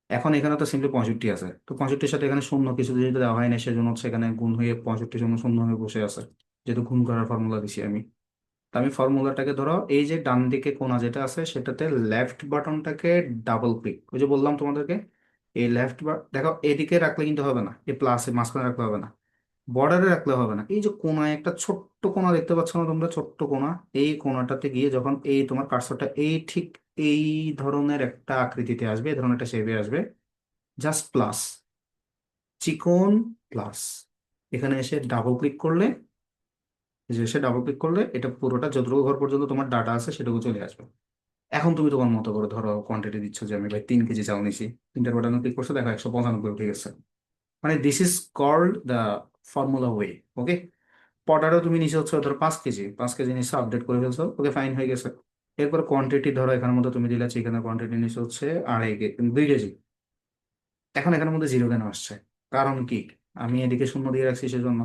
Speaker 1: এখন এখানে তো সিম্পলি 65 আছে, তো 65-র সাথে এখানে শূন্য কিছু যেহেতু দেওয়া হয় না, সেজন্য হচ্ছে এখানে গুণ হয়ে 65 শূন্য শূন্য হয়ে বসে আছে, যেহেতু গুণ করার ফর্মুলা দিছি আমি। তো আমি ফর্মুলাটাকে ধরো এই যে ডান দিকে কোণা যেটা আছে সেটাতে লেফট বাটনটাকে ডাবল ক্লিক, ওই যে বললাম তোমাদেরকে, এই লেফট বা দেখো এদিকে রাখলে কিন্তু হবে না, এই প্লাসে মাঝখানে রাখলে হবে না, বর্ডারে রাখলে হবে না, এই যে কোনায় একটা ছোট্ট কোণা দেখতে পাচ্ছ না তোমরা, ছোট্ট কোণা, এই কোণাটাতে গিয়ে যখন এই তোমার কার্সরটা এই ঠিক এই ধরনের একটা আকৃতিতে আসবে, এই ধরনের একটা শেপে আসবে, জাস্ট প্লাস, চিকন প্লাস, এখানে এসে ডাবল ক্লিক করলে, এই যে এসে ডাবল ক্লিক করলে এটা পুরোটা যতটুকু ঘর পর্যন্ত তোমার ডাটা আছে সেটুকু চলে আসবে। এখন তুমি তোমার মতো করে ধরো কোয়ান্টিটি দিচ্ছ, যে আমি ভাই 3 কেজি চাল নিছি, 3টার বাটনে ক্লিক করছো, দেখো 195 উঠে গেছে। মানে this is called the formula way, okay. পটারও তুমি নিচে হচ্ছে ধরো 5 কেজি, 5 কেজি নিচে আপডেট করে ফেলছো, ওকে ফাইন হয়ে গেছে। এরপর কোয়ান্টিটি ধরো এখানের মধ্যে তুমি দিলে চিকেনের কোয়ান্টিটি নিচে হচ্ছে 2.5 কেজি, 2 কেজি। এখন এখানের মধ্যে জিরো কেন আসছে, কারণ কি, আমি এদিকে শূন্য দিয়ে রাখছি সেজন্য।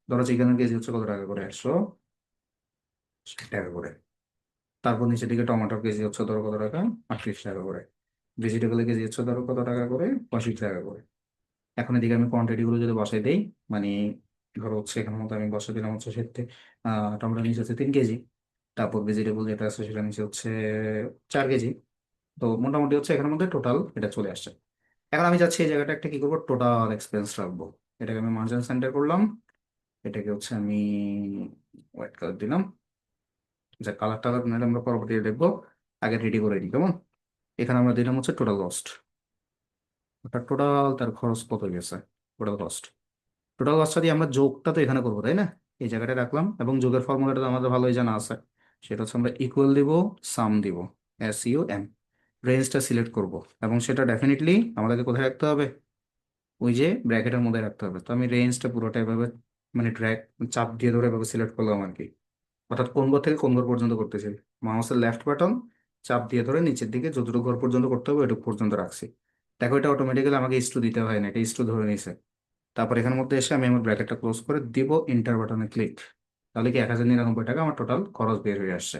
Speaker 1: ধরো চিকেনের কেজি হচ্ছে কত টাকা করে, 160 টাকা করে। তারপর নিচের দিকে টমেটোর কেজি হচ্ছে ধরো কত টাকা, 38 টাকা করে। ভেজিটেবলের কেজি হচ্ছে ধরো কত টাকা করে, 65 টাকা করে। এখন এদিকে আমি কোয়ান্টিটি গুলো যদি বসাই দেই, মানে ধরো হচ্ছে এখানের মধ্যে আমি বসাই দিলাম হচ্ছে সেতে টমেটো নিচে হচ্ছে 3 কেজি, তারপর ভেজিটেবল যেটা আছে সেটা নিচে হচ্ছে 4 কেজি। তো মোটামুটি হচ্ছে এখানের মধ্যে টোটাল এটা চলে আসছে। এখন আমি চাচ্ছি এই জায়গাটা একটা কি করবো, টোটাল এক্সপেন্স রাখবো। এটাকে আমি মার্জিন সেন্টার করলাম, এটাকে হচ্ছে আমি হোয়াইট কালার দিলাম, যে কালার টালার নাহলে আমরা পরবর্তীতে দেখবো, আগে রেডি করে দিই কেমন। এখানে আমরা দিলাম হচ্ছে টোটাল কস্ট, অর্থাৎ টোটাল তার খরচ কত গেছে, টোটাল কস্ট। টোটাল কস্টটা দিয়ে আমরা যোগটা তো এখানে করবো, তাই না? এই জায়গাটা রাখলাম, এবং যোগের ফর্মুলাটা তো আমাদের ভালোই জানা আছে, সেটা হচ্ছে আমরা ইকুয়াল দিব, সাম দিব, SUM, রেঞ্জটা সিলেক্ট করব, এবং সেটা ডেফিনেটলি আমাদেরকে কোথায় রাখতে হবে, ওই যে ব্র্যাকেটের মধ্যে রাখতে হবে। তো আমি রেঞ্জটা পুরোটা এভাবে মানে ড্র্যাগ, চাপ দিয়ে ধরে এভাবে সিলেক্ট করলাম আর কি, অর্থাৎ কোন ঘর থেকে কোন ঘর পর্যন্ত করতেছি, মাউসের লেফট বাটন চাপ দিয়ে ধরে নিচের দিকে যতটুকু ঘর পর্যন্ত করতে হবে ওইটুকু পর্যন্ত রাখছি। দেখো এটা অটোমেটিক্যালি আমাকে ইস্টু দিতে হয় না, এটা ইস্টু ধরে নিছে। তারপর এখানের মধ্যে এসে আমি আমার ব্র্যাকেটটা ক্লোজ করে দিব, ইন্টার বাটনে ক্লিক, তাহলে কি 1099 টাকা আমার টোটাল খরচ বের হয়ে আসছে।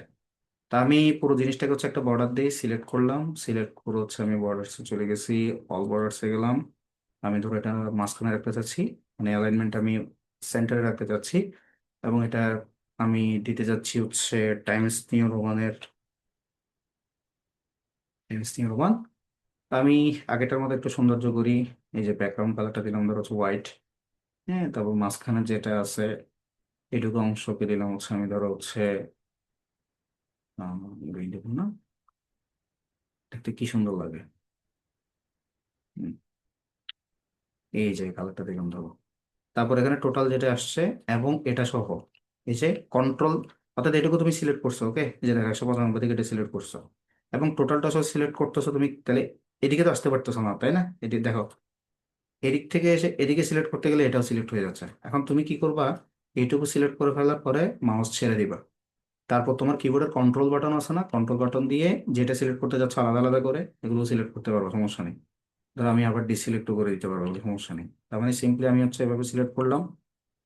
Speaker 1: তা আমি পুরো জিনিসটাকে হচ্ছে একটা বর্ডার দিয়ে সিলেক্ট করলাম, সিলেক্ট করে হচ্ছে আমি বর্ডার্সে চলে গেছি, অল বর্ডার্সে গেলাম, আমি ধরো এটা মাঝখানে রাখতে চাচ্ছি, মানে অ্যালাইনমেন্ট আমি সেন্টারে রাখতে চাচ্ছি, এবং এটা আমি দিতে যাচ্ছি হচ্ছে টাইমস নিউ রোমান। আমি আগেটার মধ্যে একটু সৌন্দর্য করি। এই যে ব্যাকগ্রাউন্ড কালারটা দিলাম ধরো হচ্ছে হোয়াইট। হ্যাঁ, তারপর মাঝখানে যেটা আছে এটুকু অংশকে দিলাম হচ্ছে আমি ধরো হচ্ছে গ্রিন দেবো না, দেখতে কি সুন্দর লাগে। হুম, এই যে কালারটা দিলাম ধরো। তারপর এখানে টোটাল যেটা আসছে এবং এটা সহ এই যে কন্ট্রোল, অর্থাৎ এটুকু তুমি সিলেক্ট করছো, ওকে, এই যে দেখো 195 থেকে এটা সিলেক্ট করছো এবং টোটালটা সব সিলেক্ট করতেছো তুমি, তাহলে এদিকে তো আসতে পারতেছো না, তাই না? এদিকে দেখো, এদিক থেকে এসে এদিকে সিলেক্ট করতে গেলে এটাও সিলেক্ট হয়ে যাচ্ছে। এখন তুমি কি করবা, এইটুকু সিলেক্ট করে ফেলার পরে মাউস ছেড়ে দিবা। তারপর তোমার কিবোর্ডের কন্ট্রোল বাটন আছে না, কন্ট্রোল বাটন দিয়ে যেটা সিলেক্ট করতে যাচ্ছ আলাদা আলাদা করে এগুলো সিলেক্ট করতে পারবো, সমস্যা নেই। ধরো আমি আবার ডিসিলেক্টও করে দিতে পারবো, সমস্যা নেই। তার মানে সিম্পলি আমি হচ্ছে এভাবে সিলেক্ট করলাম,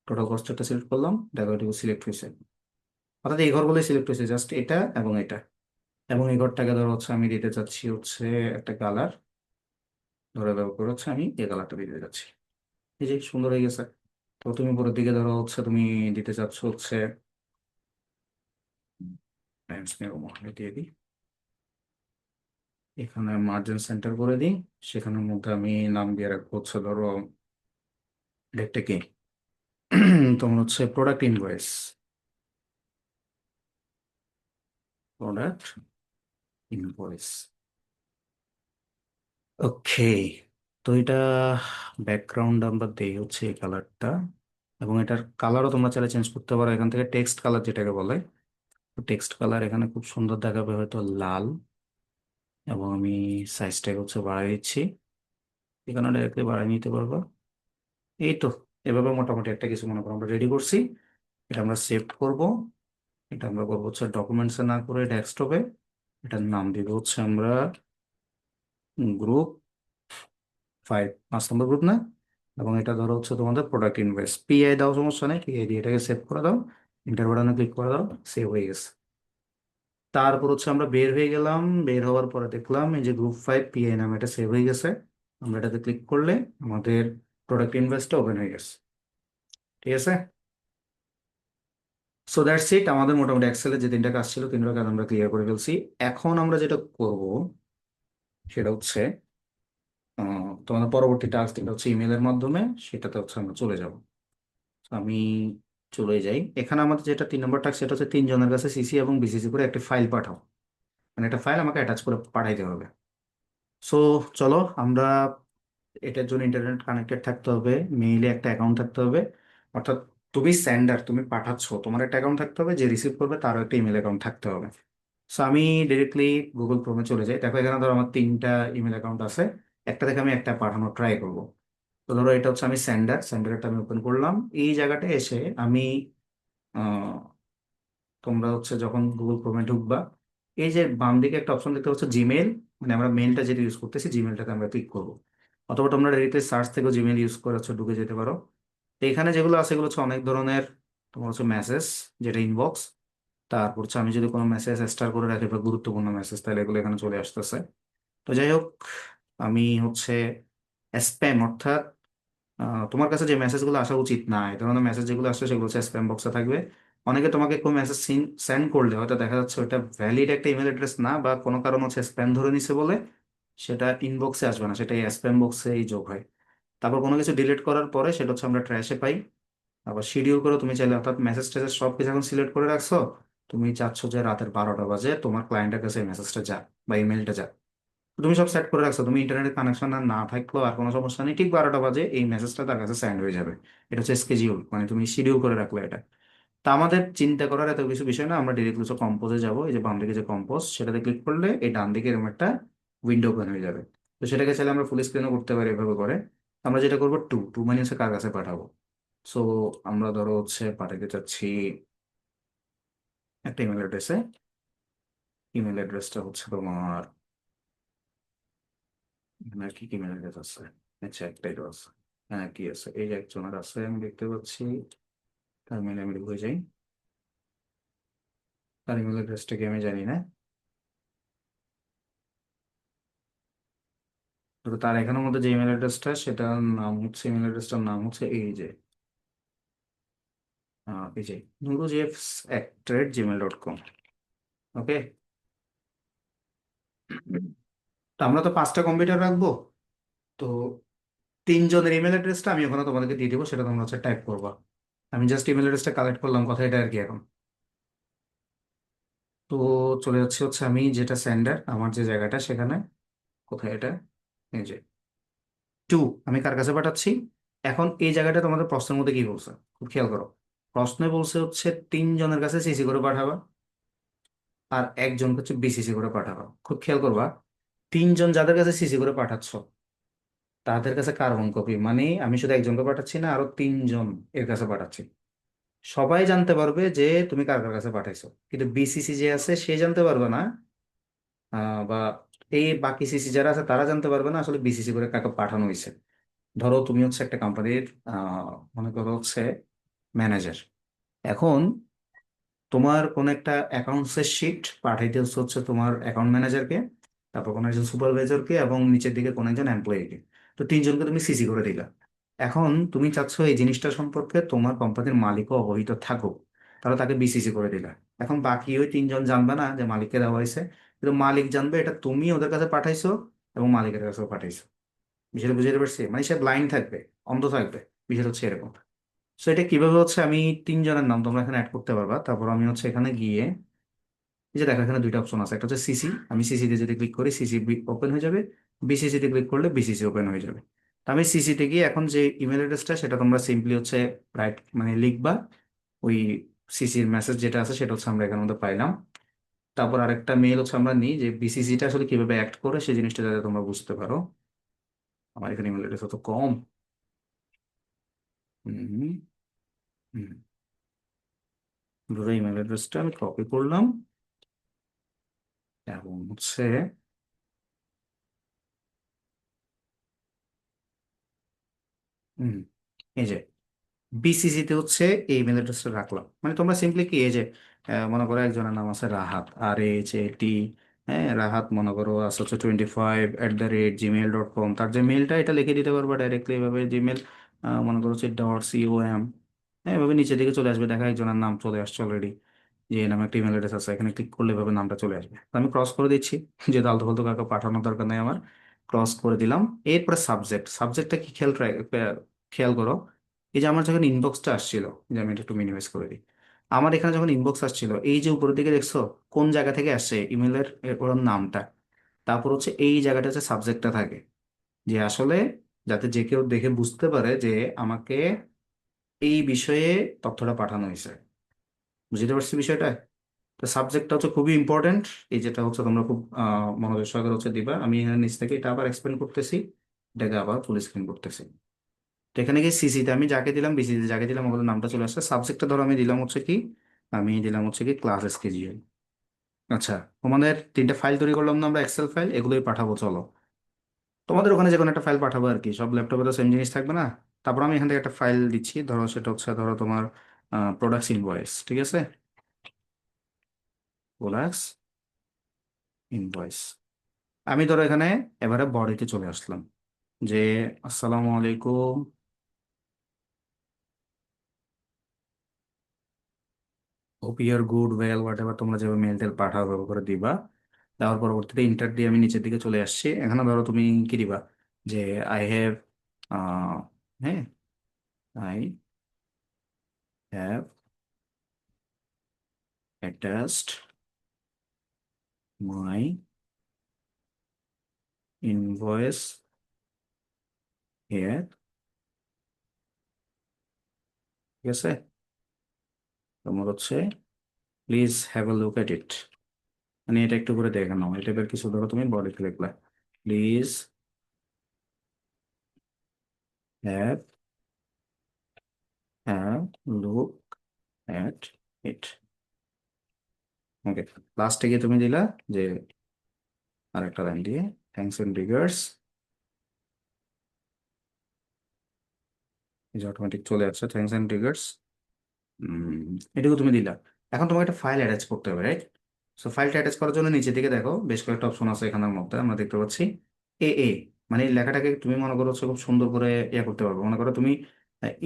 Speaker 1: টোটাল কস্টটা সিলেক্ট করলাম, দেখো এটুকু সিলেক্ট হয়েছে। অর্থাৎ এই ঘরগুলোই সিলেক্ট হয়েছে, জাস্ট এটা এবং এটা। এবং এই ঘরটাকে ধরো হচ্ছে আমি দিতে চাচ্ছি হচ্ছে একটা কালার, ধরে ব্যবহার করে হচ্ছে আমি এই কালারটা দিতে যাচ্ছি। এই যে সুন্দর হয়ে গেছে। তো তুমি পরের দিকে ধরো হচ্ছে তুমি দিতে চাচ্ছ হচ্ছে টাইমস নিউ রোমান দিয়ে দিই, এখানে মার্জিন সেন্টার করে দিই, সেখানের মধ্যে আমি নাম দিয়ে রাখবো হচ্ছে ধরো একটা কি তোমার হচ্ছে প্রোডাক্ট ইনভয়েস। ওকে, তো এটা ব্যাকগ্রাউন্ড আমরা দেই হচ্ছে এই কালারটা, এবং এটার কালারও তোমরা চাইলে চেঞ্জ করতে পারো এখান থেকে, টেক্সট কালার যেটাকে বলে। তো টেক্সট কালার এখানে খুব সুন্দর দেখাবে হয়তো লাল, এবং আমি সাইজটাকে হচ্ছে বাড়াই দিচ্ছি, এখানে ডাইরেক্টলি বাড়াই নিতে পারবো। এই তো, এভাবে মোটামুটি একটা কিছু মনে করো আমরা রেডি করছি। এটা আমরা সেভ করব, এটা আমরা করবো হচ্ছে ডকুমেন্টসে না করে ডেস্কটপে। এটার নাম দিব হচ্ছে আমরা গ্রুপ 5, 5 নম্বর গ্রুপ না। এবং এটা ধরো হচ্ছে তোমাদের প্রোডাক্ট ইনভয়েস, পিআই দাও, সমস্যা নেই, পিআই দিয়ে এটাকে সেভ করে দাও, ইন্টার বাটনে ক্লিক করে দাও, সেভ হয়ে গেছে। তারপর হচ্ছে আমরা বের হয়ে গেলাম, বের হওয়ার পরে দেখলাম এই যে গ্রুপ 5 পিআই নামে এটা সেভ হয়ে গেছে। আমরা এটাতে ক্লিক করলে আমাদের প্রোডাক্ট ইনভয়েসটা ওপেন হয়ে গেছে। ঠিক আছে, সো দ্যাটস ইট, আমাদের মোটামুটি এক্সেলে যে তিনটা কাজ ছিল তিনটা কাজ আমরা ক্লিয়ার করে ফেলছি। এখন আমরা যেটা করব সেটা হচ্ছে তোমাদের পরবর্তী টাস্ক, যেটা হচ্ছে ইমেলের মাধ্যমে, সেটাতে হচ্ছে আমরা চলে যাব। তো আমি চলে যাই, এখানে আমাদের যেটা 3 নম্বর টাস্ক সেটা হচ্ছে তিনজনের কাছে সিসি এবং বিসিসি করে একটি ফাইল পাঠাও, মানে একটা ফাইল আমাকে অ্যাটাচ করে পাঠাইতে হবে। সো চলো আমরা, এটার জন্য ইন্টারনেট কানেক্টেড থাকতে হবে, মেইলে একটা অ্যাকাউন্ট থাকতে হবে, অর্থাৎ তুমি সেন্ডার, তুমি পাঠাচ্ছ, তোমার একটা অ্যাকাউন্ট থাকতে হবে, যে রিসিভ করবে তারও একটা ইমেল অ্যাকাউন্ট থাকতে হবে। সো আমি ডিরেক্টলি গুগল ক্রোমে চলে যাই, দেখো এখানে ধরো আমার 3টা ইমেল অ্যাকাউন্ট আছে, একটা থেকে আমি একটা পাঠানোর ট্রাই করব। তো ধরো এটা হচ্ছে আমি সেন্ডারটা আমি ওপেন করলাম। এই জায়গাটা এসে আমি তোমরা হচ্ছে যখন গুগল ক্রোমে ঢুকবা, এই যে বাম দিকে একটা অপশন দেখতে পাচ্ছ জিমেল, মানে আমরা মেলটা যেটা ইউজ করতেছি জিমেলটাতে আমরা ক্লিক করবো। অথবা তোমরা ডাইরেক্টলি সার্চ থেকেও জিমেল ইউজ করে হচ্ছে ঢুকে যেতে পারো। তো এখানে যেগুলো আছে এগুলো হচ্ছে অনেক ধরনের, তোমার হচ্ছে মেসেজ, যেটা ইনবক্স, তারপর হচ্ছে আমি যদি কোনো মেসেজ স্টার করে রাখি বা গুরুত্বপূর্ণ মেসেজ, তাহলে এগুলো এখানে চলে আসতেছে। তো যাই হোক, আমি হচ্ছে স্প্যাম, অর্থাৎ তোমার কাছে যে মেসেজগুলো আসা উচিত না, এই ধরনের মেসেজ যেগুলো আসছে সেগুলো হচ্ছে স্প্যাম বক্সে থাকবে। অনেকে তোমাকে কোনো মেসেজ সেন্ড করলে হয়তো দেখা যাচ্ছে ওটা ভ্যালিড একটা ইমেল অ্যাড্রেস না, বা কোনো কারণ হচ্ছে স্প্যাম ধরে নিছে বলে সেটা ইনবক্সে আসবে না, সেটা স্প্যাম বক্সেই যোগ হয়। তারপর কোনো কিছু ডিলিট করার পরে সেটা হচ্ছে আমরা ট্র্যাশে পাই। আবার শিডিউল করে তুমি চাইলে, অর্থাৎ মেসেজ টেসেজ সব কিছু এখন সিলেক্ট করে রাখছো, তুমি চাচ্ছ যে রাতের 12টা বাজে তোমার ক্লায়েন্টের কাছে মেসেজটা যাক বা ইমেলটা যাক, তুমি সব সেট করে রাখছো, তুমি ইন্টারনেট কানেকশন আর না থাকলেও আর কোনো সমস্যা নেই, ঠিক 12টা বাজে এই মেসেজটা তার কাছে সেন্ড হয়ে যাবে। এটা হচ্ছে স্কেজিউল, মানে তুমি শিডিউল করে রাখলে এটা। তা আমাদের চিন্তা করার এত কিছু বিষয় না, আমরা ডিরেক্টলি হচ্ছে কম্পোজে যাবো, এই যে বাম দিকে যে কম্পোজ সেটাতে ক্লিক করলে এই ডান দিকে এরকম একটা উইন্ডো ওপেন হয়ে যাবে। তো সেটাকে চাইলে আমরা ফুল স্ক্রিনও করতে পারি এভাবে করে। আমরা যেটা করবো টু টু মানে হচ্ছে কার কাছে পাঠাবো। সো আমরা ধরো হচ্ছে পাঠাতে চাচ্ছি একটা ইমেল অ্যাড্রেসে, ইমেল অ্যাড্রেসটা হচ্ছে তোমার, এখানে আর কি ইমেল অ্যাড্রেস আছে, আচ্ছা একটাই তো আছে। হ্যাঁ কি আছে, এই যে একজনের আছে আমি দেখতে পাচ্ছি, তার মেলে আমি ঢুকে যাই, তার ইমেল অ্যাড্রেসটা কি আমি জানি না। তো তার এখানের মধ্যে যে ইমেল অ্যাড্রেসটা, সেটার নাম হচ্ছে, ইমেল অ্যাড্রেসটার নাম হচ্ছে এই যে nurujefs@gmail.com। ওকে। তো আমরা তো 5টা কম্পিউটার রাখবো, তো 3জনের ইমেল অ্যাড্রেসটা আমি ওখানে তোমাদেরকে দিয়ে দিব, সেটা তোমরা হচ্ছে টাইপ করবা। আমি জাস্ট ইমেল অ্যাড্রেসটা কালেক্ট করলাম, কথা এটা আর কি এখন। তো চলে যাচ্ছে হচ্ছে আমি যেটা সেন্ডার, আমার যে জায়গাটা সেখানে, কোথায় এটা, এই যে 2, আমি কার কাছে পাঠাচ্ছি। এখন এই জায়গাটা তোমাদের প্রশ্নের মধ্যে কি বলছে, খুব খেয়াল করো। প্রশ্নে বলছে হচ্ছে 3জনের কাছে সিসি করে পাঠাবা, আর একজনকে হচ্ছে বিসিসি করে পাঠাবা। খুব খেয়াল করবা, 3জন যাদের কাছে সিসি করে পাঠাচ্ছ, তাদের কাছে কার্বন কপি, মানে আমি শুধু একজনকে পাঠাচ্ছি না, আরো 3জন এর কাছে পাঠাচ্ছি। সবাই জানতে পারবে যে তুমি কার কার কাছে পাঠাইছো, কিন্তু বিসিসি যে আছে সে জানতে পারবে না, বা এই বাকি সিসি যারা আছে তারা জানতে পারবে না আসলে বিসিসি করে কাকে পাঠানো হয়েছে। ধরো তুমি হচ্ছে একটা কোম্পানির, মনে করো হচ্ছে ম্যানেজার। এখন তোমার কোন একটা অ্যাকাউন্টসের শিট পাঠাইতে হচ্ছে হচ্ছে তোমার অ্যাকাউন্ট ম্যানেজারকে, তারপর কোনো একজন সুপারভাইজারকে, এবং নিচের দিকে কোনো একজন এমপ্লয়িকে। তো 3জনকে তুমি সিসি করে দিলা। এখন তুমি চাচ্ছ এই জিনিসটা সম্পর্কে তোমার কোম্পানির মালিকও অবহিত থাকুক, তাহলে তাকে বিসিসি করে দিলা। এখন বাকি ওই 3জন জানবে না যে মালিককে দেওয়া হয়েছে, কিন্তু মালিক জানবে এটা তুমি ওদের কাছে পাঠাইছো এবং মালিকের কাছেও পাঠাইছো। বিষয়টা বুঝতে পারছি, মানে সে ব্লাইন্ড থাকবে, অন্ধ থাকবে। বিষয়টা হচ্ছে এরকম। সো এটা কিভাবে হচ্ছে, আমি 3জনের নাম তোমরা এখানে অ্যাড করতে পারবা। তারপর আমি হচ্ছে এখানে গিয়ে, এই যে দেখো এখানে 2টা অপশন আছে, একটা হচ্ছে সিসি, আমি সিসি তে যদি ক্লিক করি সিসি ওপেন হয়ে যাবে, বিসিসি তে ক্লিক করলে বিসিসি ওপেন হয়ে যাবে। তো আমি সিসি তে গিয়ে এখন যে ইমেল অ্যাড্রেসটা সেটা তোমরা সিম্পলি হচ্ছে রাইট মানে লিখবা, ওই সিসির মেসেজ যেটা আছে সেটা হচ্ছে আমরা এখানে মধ্যে পাইলাম। তারপর আরেকটা মেল হচ্ছে আমরা নিই যে বিসিসিটা আসলে কিভাবে অ্যাক্ট করে সেই জিনিসটা যাতে তোমরা বুঝতে পারো। আমার এখানে ইমেল অ্যাড্রেস তো কম। হুম হুম দুটো ইমেল অ্যাড্রেসটা আমি কপি করলাম, এবং হচ্ছে হুম এই যে বিসিসি তে হচ্ছে এই ইমেল অ্যাড্রেসটা রাখলাম। মানে তোমরা সিম্পলি কি, এই যে মনে করো একজনের নাম আছে রাহাত, RHAT, হ্যাঁ রাহাত, মনে করো আছে হচ্ছে 25@gmail.com, তার যে মেলটা এটা লিখে দিতে পারবা ডাইরেক্টলি এভাবে জিমেল, মনে করো হচ্ছে .com। হ্যাঁ এভাবে নিচের দিকে চলে আসবে, দেখা একজনের নাম চলে আসছে অলরেডি, যে এই নামে একটা ইমেল অ্যাড্রেস আছে, এখানে ক্লিক করলে এভাবে নামটা চলে আসবে। তো আমি ক্রস করে দিচ্ছি, যে আলতু ফালতু কাউকে পাঠানোর দরকার নেই আমার। ক্রস করে দিলাম। এরপরে সাবজেক্টটা কি খেয়াল করো। এই যে আমার যখন ইনবক্সটা আসছিল, যে আমি এটা একটু মিনিমাইজ করে দিই, আমার এখানে যখন ইনবক্স আসছিল, এই যে উপরের দিকে দেখছো কোন জায়গা থেকে আসছে ইমেলের, ওর নামটা, তারপর হচ্ছে এই জায়গাটা হচ্ছে সাবজেক্টটা থাকে, যে আসলে যাতে যে কেউ দেখে বুঝতে পারে যে আমাকে এই বিষয়ে তথ্যটা পাঠানো হয়েছে। বুঝতে পারছি বিষয়টা। তো সাবজেক্টটা হচ্ছে খুবই ইম্পর্টেন্ট, এই যেটা হচ্ছে তোমরা খুব মনোযোগ সহকারে হচ্ছে দিবা। আমি এখানে নিচ থেকে এটা আবার এক্সপ্লেন করতেছি, এটাকে আবার ফুল স্ক্রিন করতেছি। তো এখানে গিয়ে সিসিতে আমি যাকে দিলাম, বিসিতে যাকে দিলাম, ওগুলোর নামটা চলে আসছে। সাবজেক্টটা ধরো আমি দিলাম হচ্ছে কি, আমি দিলাম হচ্ছে কি ক্লাস SKGL। আচ্ছা, তোমাদের 3টা ফাইল তৈরি করলাম না আমরা, এক্সেল ফাইল, এগুলোই পাঠাবো চলো। তোমাদের ওখানে যে কোনো একটা ফাইল পাঠাবো আর কি, সব ল্যাপটপে তো সেম জিনিস থাকবে না। তারপর আমি এখান থেকে একটা ফাইল দিচ্ছি, ধরো সেটা হচ্ছে ধরো তোমার প্রোডাক্টস ইনভয়েস, ঠিক আছে, প্রোডাক্টস ইনভয়েস। আমি ধরো এখানে এবারে বডিতে চলে আসলাম, যে আসসালামু আলাইকুম, hope your good well what ever, তোমরা যেভাবে মেল টেল পাঠাও ব্যবহার করে দিবা। তারপর পরবর্তীতে ইন্টার দিয়ে আমি নিচের দিকে চলে আসছি। এখানে ধরো তুমি কি দিবা, যে আই হ্যাভ, হ্যাঁ, I have attached my invoice here, ঠিক আছে। তোমার হচ্ছে please have a look at it, মানে এটা একটু করে দেখে নাও, এটা এবার কিছু ধরো তুমি বডিতে লিখলা, please have have look at it. Okay. লাস্টে গিয়ে তুমি দিলা যে আরেকটা লাইন দিয়ে, থ্যাংকস এন্ড রিগার্ডস, এই যে অটোমেটিক চলে আসছে থ্যাংকস এন্ড রিগার্ডস। এটুকু তুমি দিলা। এখন তোমাকে একটা ফাইল অ্যাটাচ করতে হবে, রাইট? সো ফাইলটা অ্যাটাচ করার জন্য নিচে দিকে দেখো বেশ কয়েকটা অপশন আছে, এখানের মধ্যে আমরা দেখতে পাচ্ছি এ এ। মানে এই লেখাটাকে তুমি মনে করো হচ্ছে খুব সুন্দর করে ইয়ে করতে পারবে। মনে করো তুমি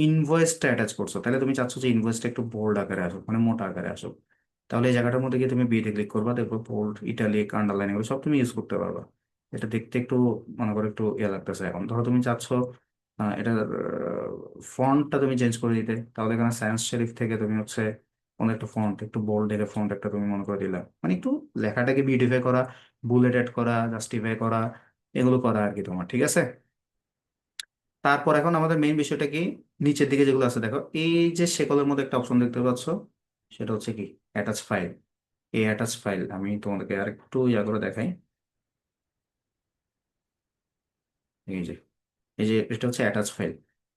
Speaker 1: ইনভয়েসটা অ্যাটাচ করছো, তাহলে তুমি চাচ্ছ যে ইনভয়েসটা একটু বোল্ড আকারে আসুক, মানে মোটা আকারে আসুক। তাহলে এই জায়গাটার মধ্যে গিয়ে তুমি বিতে ক্লিক করবা, দেখো বোল্ড, ইটালিক, আন্ডারলাইন এগুলো সব তুমি ইউজ করতে পারবা। এটা দেখতে একটু মনে করো একটু ইয়ে লাগতেছে। এখন ধরো তুমি চাচ্ছ এটার ফন্টটা তুমি চেঞ্জ করে দিতে, তাহলে এখানে সায়েন্স শেরিফ থেকে তুমি হচ্ছে কোনো একটা ফন্ট, একটু বোল্ড দেখে ফন্ট একটা তুমি মনে করে দিলা, মানে একটু লেখাটাকে বিউটিফাই করা, বুলেট অ্যাড করা, জাস্টিফাই করা, এগুলো করা আর কি তোমার, ঠিক আছে। তারপর এখন আমাদের মেইন বিষয়টা কি, নিচের দিকে যেগুলো আছে দেখো, এই যে শেকলের মধ্যে একটা অপশন দেখতে পাচ্ছ, সেটা হচ্ছে কি অ্যাটাচ ফাইল। এই অ্যাটাচ ফাইল আমি তোমাদেরকে আর একটু ইয়া করে দেখাই। এই যে, এই যে এটা হচ্ছে অ্যাটাচ ফাইল।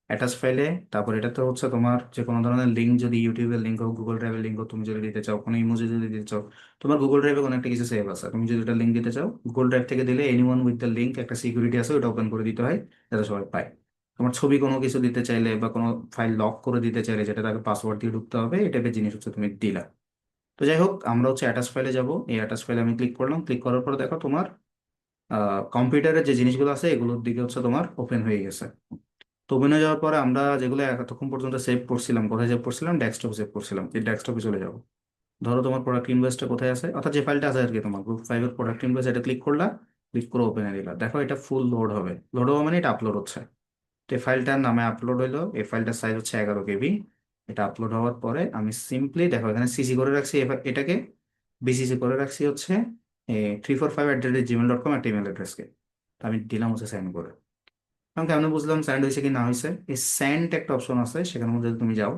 Speaker 1: অ্যাটাচ ফাইলে তারপর এটা তো হচ্ছে তোমার যে কোনো ধরনের লিঙ্ক, যদি ইউটিউবের লিঙ্ক হোক, গুগল ড্রাইভের লিঙ্ক হোক, তুমি যদি দিতে চাও, কোনো ইমোজি যদি দিতে চাও, তোমার গুগল ড্রাইভে কোনো একটা কিছু সেভ আছে, তুমি যদি এটা লিঙ্ক দিতে চাও, গুগল ড্রাইভ থেকে দিলে এনিওয়ান উইথ দ্য লিঙ্ক একটা সিকিউরিটি আছে, ওটা ওপেন করে দিতে হয় যাতে সবাই পায়। তোমার ছবি কোনো কিছু দিতে চাইলে বা কোনো ফাইল লক করে দিতে চাইলে, যেটা তাকে পাসওয়ার্ড দিয়ে ঢুকতে হবে, এই টাইপের জিনিস হচ্ছে তুমি দিলা। তো যাই হোক, আমরা হচ্ছে অ্যাটাচ ফাইলে যাব। এই অ্যাটাচ ফাইলে আমি ক্লিক করলাম, ক্লিক করার পর দেখো তোমার কম্পিউটারের যে জিনিসগুলো আছে এগুলোর দিকে হচ্ছে তোমার ওপেন হয়ে গেছে। তো ওপেন হয়ে যাওয়ার পরে আমরা যেগুলো এতক্ষণ পর্যন্ত সেভ করছিলাম, কোথায় সেভ করছিলাম, ডেস্কটপে সেভ করছিলাম, এই ডেস্কটপে চলে যাবো। ধরো তোমার প্রোডাক্ট ইনভয়েসটা কোথায় আছে, অর্থাৎ যে ফাইলটা আছে আর কি, তোমার গ্রুপ 5-এর প্রোডাক্ট ইনভয়েস, এটা ক্লিক করলা, ক্লিক করে ওপেন এ দিলা, দেখো এটা ফুল লোড হবে। লোড হবে মানে এটা আপলোড হচ্ছে। তো এই ফাইলটার নামে আপলোড হইলো, এই ফাইলটার সাইজ হচ্ছে 11 KB। এটা আপলোড হওয়ার পরে আমি সিম্পলি দেখো এখানে সিসি করে রাখছি, এটাকে বিসিসি করে রাখছি হচ্ছে 345@gmail.com একটা ইমেল অ্যাড্রেসকে। আমি দিলাম হচ্ছে সাইন করে। আমি কেমন বুঝলাম স্যান্ড হয়েছে কি না হয়েছে, এই স্যান্ড একটা অপশন আছে, সেখানের মধ্যে যদি তুমি যাও,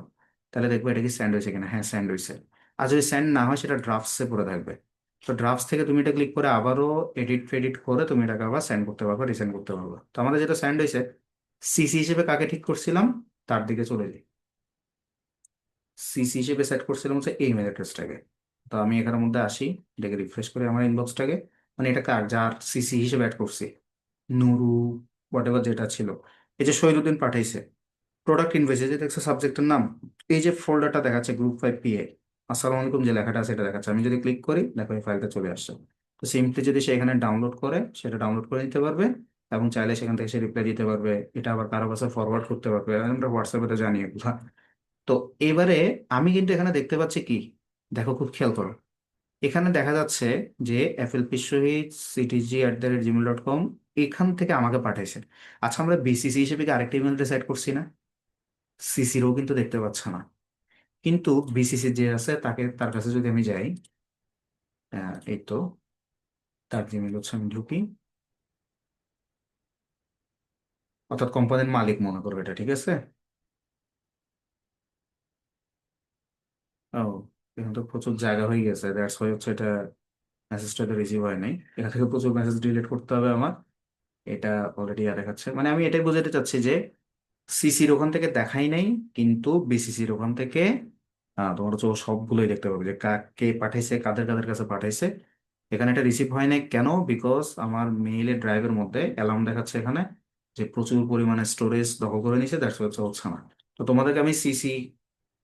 Speaker 1: তাহলে দেখবে এটা কি স্যান্ড হয়েছে কিনা। হ্যাঁ, স্যান্ড হয়েছে। আর যদি স্যান্ড না হয়, সেটা ড্রাফটসে পড়ে থাকবে। তো ড্রাফটস থেকে তুমি এটা ক্লিক করে আবারও এডিট ফেডিট করে তুমি এটাকে আবার সেন্ড করতে পারবে, রিসেন্ড করতে পারবে। তো আমাদের যেটা স্যান্ড হয়েছে, সিসি হিসেবে কাকে ঠিক করছিলাম, তার দিকে চলে যাই। সিসি হিসেবে সেট করছিলাম হচ্ছে এই মেল অ্যাড্রেসটাকে। তো আমি এখানের মধ্যে আসি, এটাকে রিফ্রেশ করি আমার ইনবক্সটাকে, মানে এটা কার, যার সিসি হিসেবে অ্যাড করছি, নুরু, হোয়াট এভার যেটা ছিল। এই যে শহীদুদ্দিন পাঠাইছে প্রোডাক্ট ইনভয়েসে, যে দেখছো সাবজেক্টের নাম, এই যে ফোল্ডারটা দেখাচ্ছে গ্রুপ 5 PA, আসসালামু আলাইকুম যে লেখাটা আছে এটা দেখাচ্ছে। আমি যদি ক্লিক করি, দেখো এই ফাইলটা চলে আসছে। তো সিম্পলি যদি সে এখানে ডাউনলোড করে, সেটা ডাউনলোড করে নিতে পারবে, এবং চাইলে সেখান থেকে সে রিপ্লাই দিতে পারবে, এটা আবার কারো কাছে ফরওয়ার্ড করতে পারবে। আমরা হোয়াটসঅ্যাপে তো জানি এগুলা। তো এবারে আমি কিন্তু এখানে দেখতে পাচ্ছি কি, দেখো খুব খেয়াল করো, এখানে দেখা যাচ্ছে যে flpshohid@gmail.com, এখান থেকে আমাকে পাঠাইছে। আচ্ছা, আমরা বিসিসি হিসেবে কি আরেকটা ইমেল সেট করছি না? সিসিরও কিন্তু দেখতে পাচ্ছে না। কিন্তু বিসিসি যে আছে তাকে, তার কাছে যদি আমি যাই, এই তো তার জিমেল হচ্ছে, আমি ঢুকি, অর্থাৎ কোম্পানির মালিক মনে করবে এটা, ঠিক আছে। ও, এখানে তো প্রচুর জায়গা হয়ে গেছে, দ্যাটস ওয়াই হচ্ছে এটা মেসেজটা রিসিভ হয় নাই। এখান থেকে প্রচুর মেসেজ ডিলিট করতে হবে আমার। এটা অলরেডি দেখাচ্ছে, মানে আমি এটাই বোঝাতে চাচ্ছি যে সিসির ওখান থেকে দেখাই নাই, কিন্তু বিসিসির ওখান থেকে তোমার হচ্ছে ও সবগুলোই দেখতে পাবে যে কে পাঠাইছে, কাদের কাদের কাছে পাঠাইছে। এখানে এটা রিসিভ হয় নাই কেন, বিকজ আমার মেইলের ড্রাইভের মধ্যে অ্যালার্ম দেখাচ্ছে এখানে যে প্রচুর পরিমাণে স্টোরেজ দখল করে নিছে, দ্যাটস হচ্ছে হচ্ছে না। তো তোমাদেরকে আমি সিসি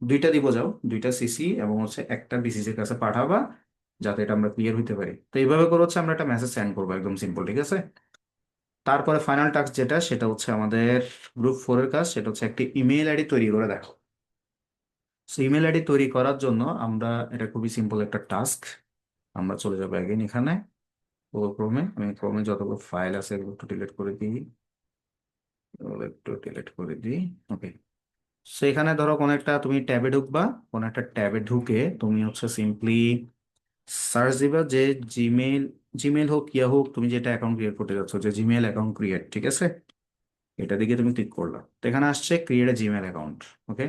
Speaker 1: দুইটা দিব, যাও দুইটা সিসি এবং হচ্ছে একটা বিসিসির কাছে পাঠাবা, যাতে এটা আমরা ক্লিয়ার হইতে পারি। তো এইভাবে করে হচ্ছে আমরা একটা মেসেজ সেন্ড করবো, একদম সিম্পল, ঠিক আছে। তারপরে ফাইনাল টাস্ক যেটা, সেটা হচ্ছে আমাদের গ্রুপ 4-এর কাজ, সেটা হচ্ছে একটি ইমেল আইডি তৈরি করে দেখো। সো ইমেল আইডি তৈরি করার জন্য আমরা, এটা খুবই সিম্পল একটা টাস্ক, আমরা চলে যাবো একদিন এখানে গুগল ক্রোমে। আমি ক্রোমে যতগুলো ফাইল আছে এগুলো একটু ডিলিট করে দিই, এগুলো একটু ডিলিট করে দিই। ওকে। সো এখানে ধরো কোনো একটা তুমি ট্যাবে ঢুকবা, কোনো একটা ট্যাবে ঢুকে তুমি হচ্ছে সিম্পলি সার্চ দিবা যে জিমেল, জিমেল হোক ইয়া হোক, তুমি যেটা অ্যাকাউন্ট ক্রিয়েট করতে যাচ্ছ, যে জিমেল অ্যাকাউন্ট ক্রিয়েট, ঠিক আছে। এটা দিকে তুমি ক্লিক করলা, তো এখানে আসছে ক্রিয়েট এ জিমেল অ্যাকাউন্ট। ওকে।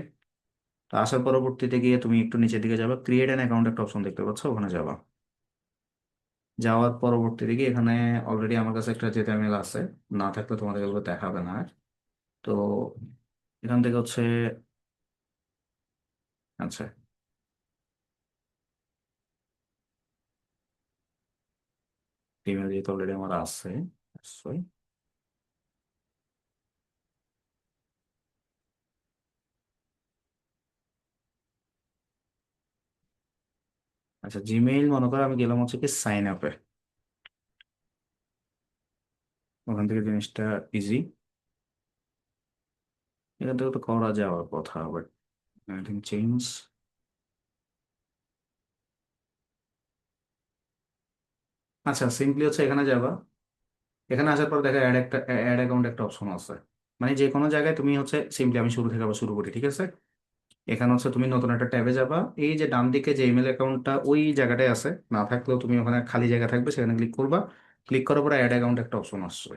Speaker 1: তো আসার পরবর্তীতে গিয়ে তুমি একটু নিচের দিকে যাবে, ক্রিয়েট অ্যান অ্যাকাউন্ট একটা অপশন দেখতে পাচ্ছ, ওখানে যাবা। যাওয়ার পরবর্তীতে গিয়ে এখানে অলরেডি আমার কাছে একটা জেটামেল আছে, না থাকলে তোমাদের এগুলো দেখাবে না আর। তো এখান থেকে হচ্ছে, আচ্ছা, ইমেল যেহেতু অলরেডি আমার আছে, অবশ্যই। আচ্ছা, জিমেইল মনে করো আমি গেলাম হচ্ছে কি সাইন আপে। ওখান থেকে জিনিসটা ইজি, এখান থেকে তো করা যাওয়ার কথা, বাট এনিথিং চেঞ্জ। আচ্ছা, সিম্পলি হচ্ছে এখানে যাবা, এখানে আসার পর দেখা অ্যাড অ্যাকাউন্ট একটা অপশন আছে। মানে যে কোনো জায়গায় তুমি হচ্ছে সিম্পলি, আমি শুরু থেকে আবার শুরু করি, ঠিক আছে? এখানে হচ্ছে তুমি নতুন একটা ট্যাবে যাবা, এই যে ডান দিকে যে ইমেল অ্যাকাউন্টটা ওই জায়গাটায় আছে, না থাকলেও তুমি ওখানে খালি জায়গা থাকবে, সেখানে ক্লিক করবা। ক্লিক করার পরে অ্যাড অ্যাকাউন্ট একটা অপশন আসছে।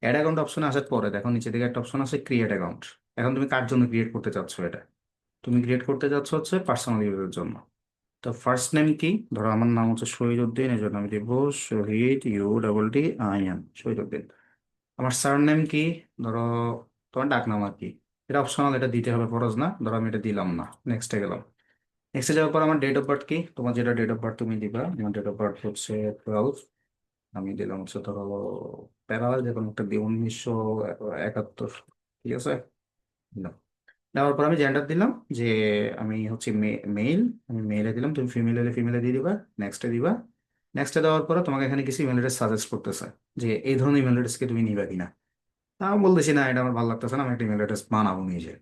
Speaker 1: অ্যাড অ্যাকাউন্ট অপশনে আসার পরে দেখো নিচে দিকে একটা অপশন আছে ক্রিয়েট অ্যাকাউন্ট। এখন তুমি কার জন্য ক্রিয়েট করতে চাচ্ছ এটা? তুমি ক্রিয়েট করতে চাচ্ছ হচ্ছে পার্সোনাল ইউজের জন্য। তো ফার্স্ট নেম কি? ধরো আমার নাম হচ্ছে শহীদ উদ্দিন, এই জন্য আমি দিব শহীদ, UDDIN, শহীদ উদ্দিন। আমার সার নেম কি? ধরো তোমার ডাক নাম আর কি। এটা অপশনাল, এটা দিতে হবে, ফরজ না। ধরো আমি এটা দিলাম না, নেক্সটে গেলাম। নেক্সটে যাওয়ার পর আমার ডেট অফ বার্থ কি? তোমার যেটা ডেট অফ বার্থ তুমি দিবা। আমার ডেট অফ বার্থ হচ্ছে 12, আমি দিলাম হচ্ছে ধরো প্যারাল যে কোনো একটা দিয়ে 1971, ঠিক আছে? দিলাম। দেওয়ার পর আমি জেন্ডার দিলাম যে আমি হচ্ছে মেইল, আমি মেইলে দিলাম, তুমি ফিমেল হলে ফিমেলে দিয়ে দিবা। নেক্সটে দিবা। নেক্সটে দেওয়ার পরে তোমাকে এখানে কিছু ইমেল অ্যাড্রেস সাজেস্ট করতেছে যে এই ধরনের ইমেল অ্যাড্রেসকে তুমি নিবা কিনা। তাও বলতেছি না, এটা আমার ভালো লাগতেছে না, আমি একটা ইমেল অ্যাড্রেস বানাবো নিজে।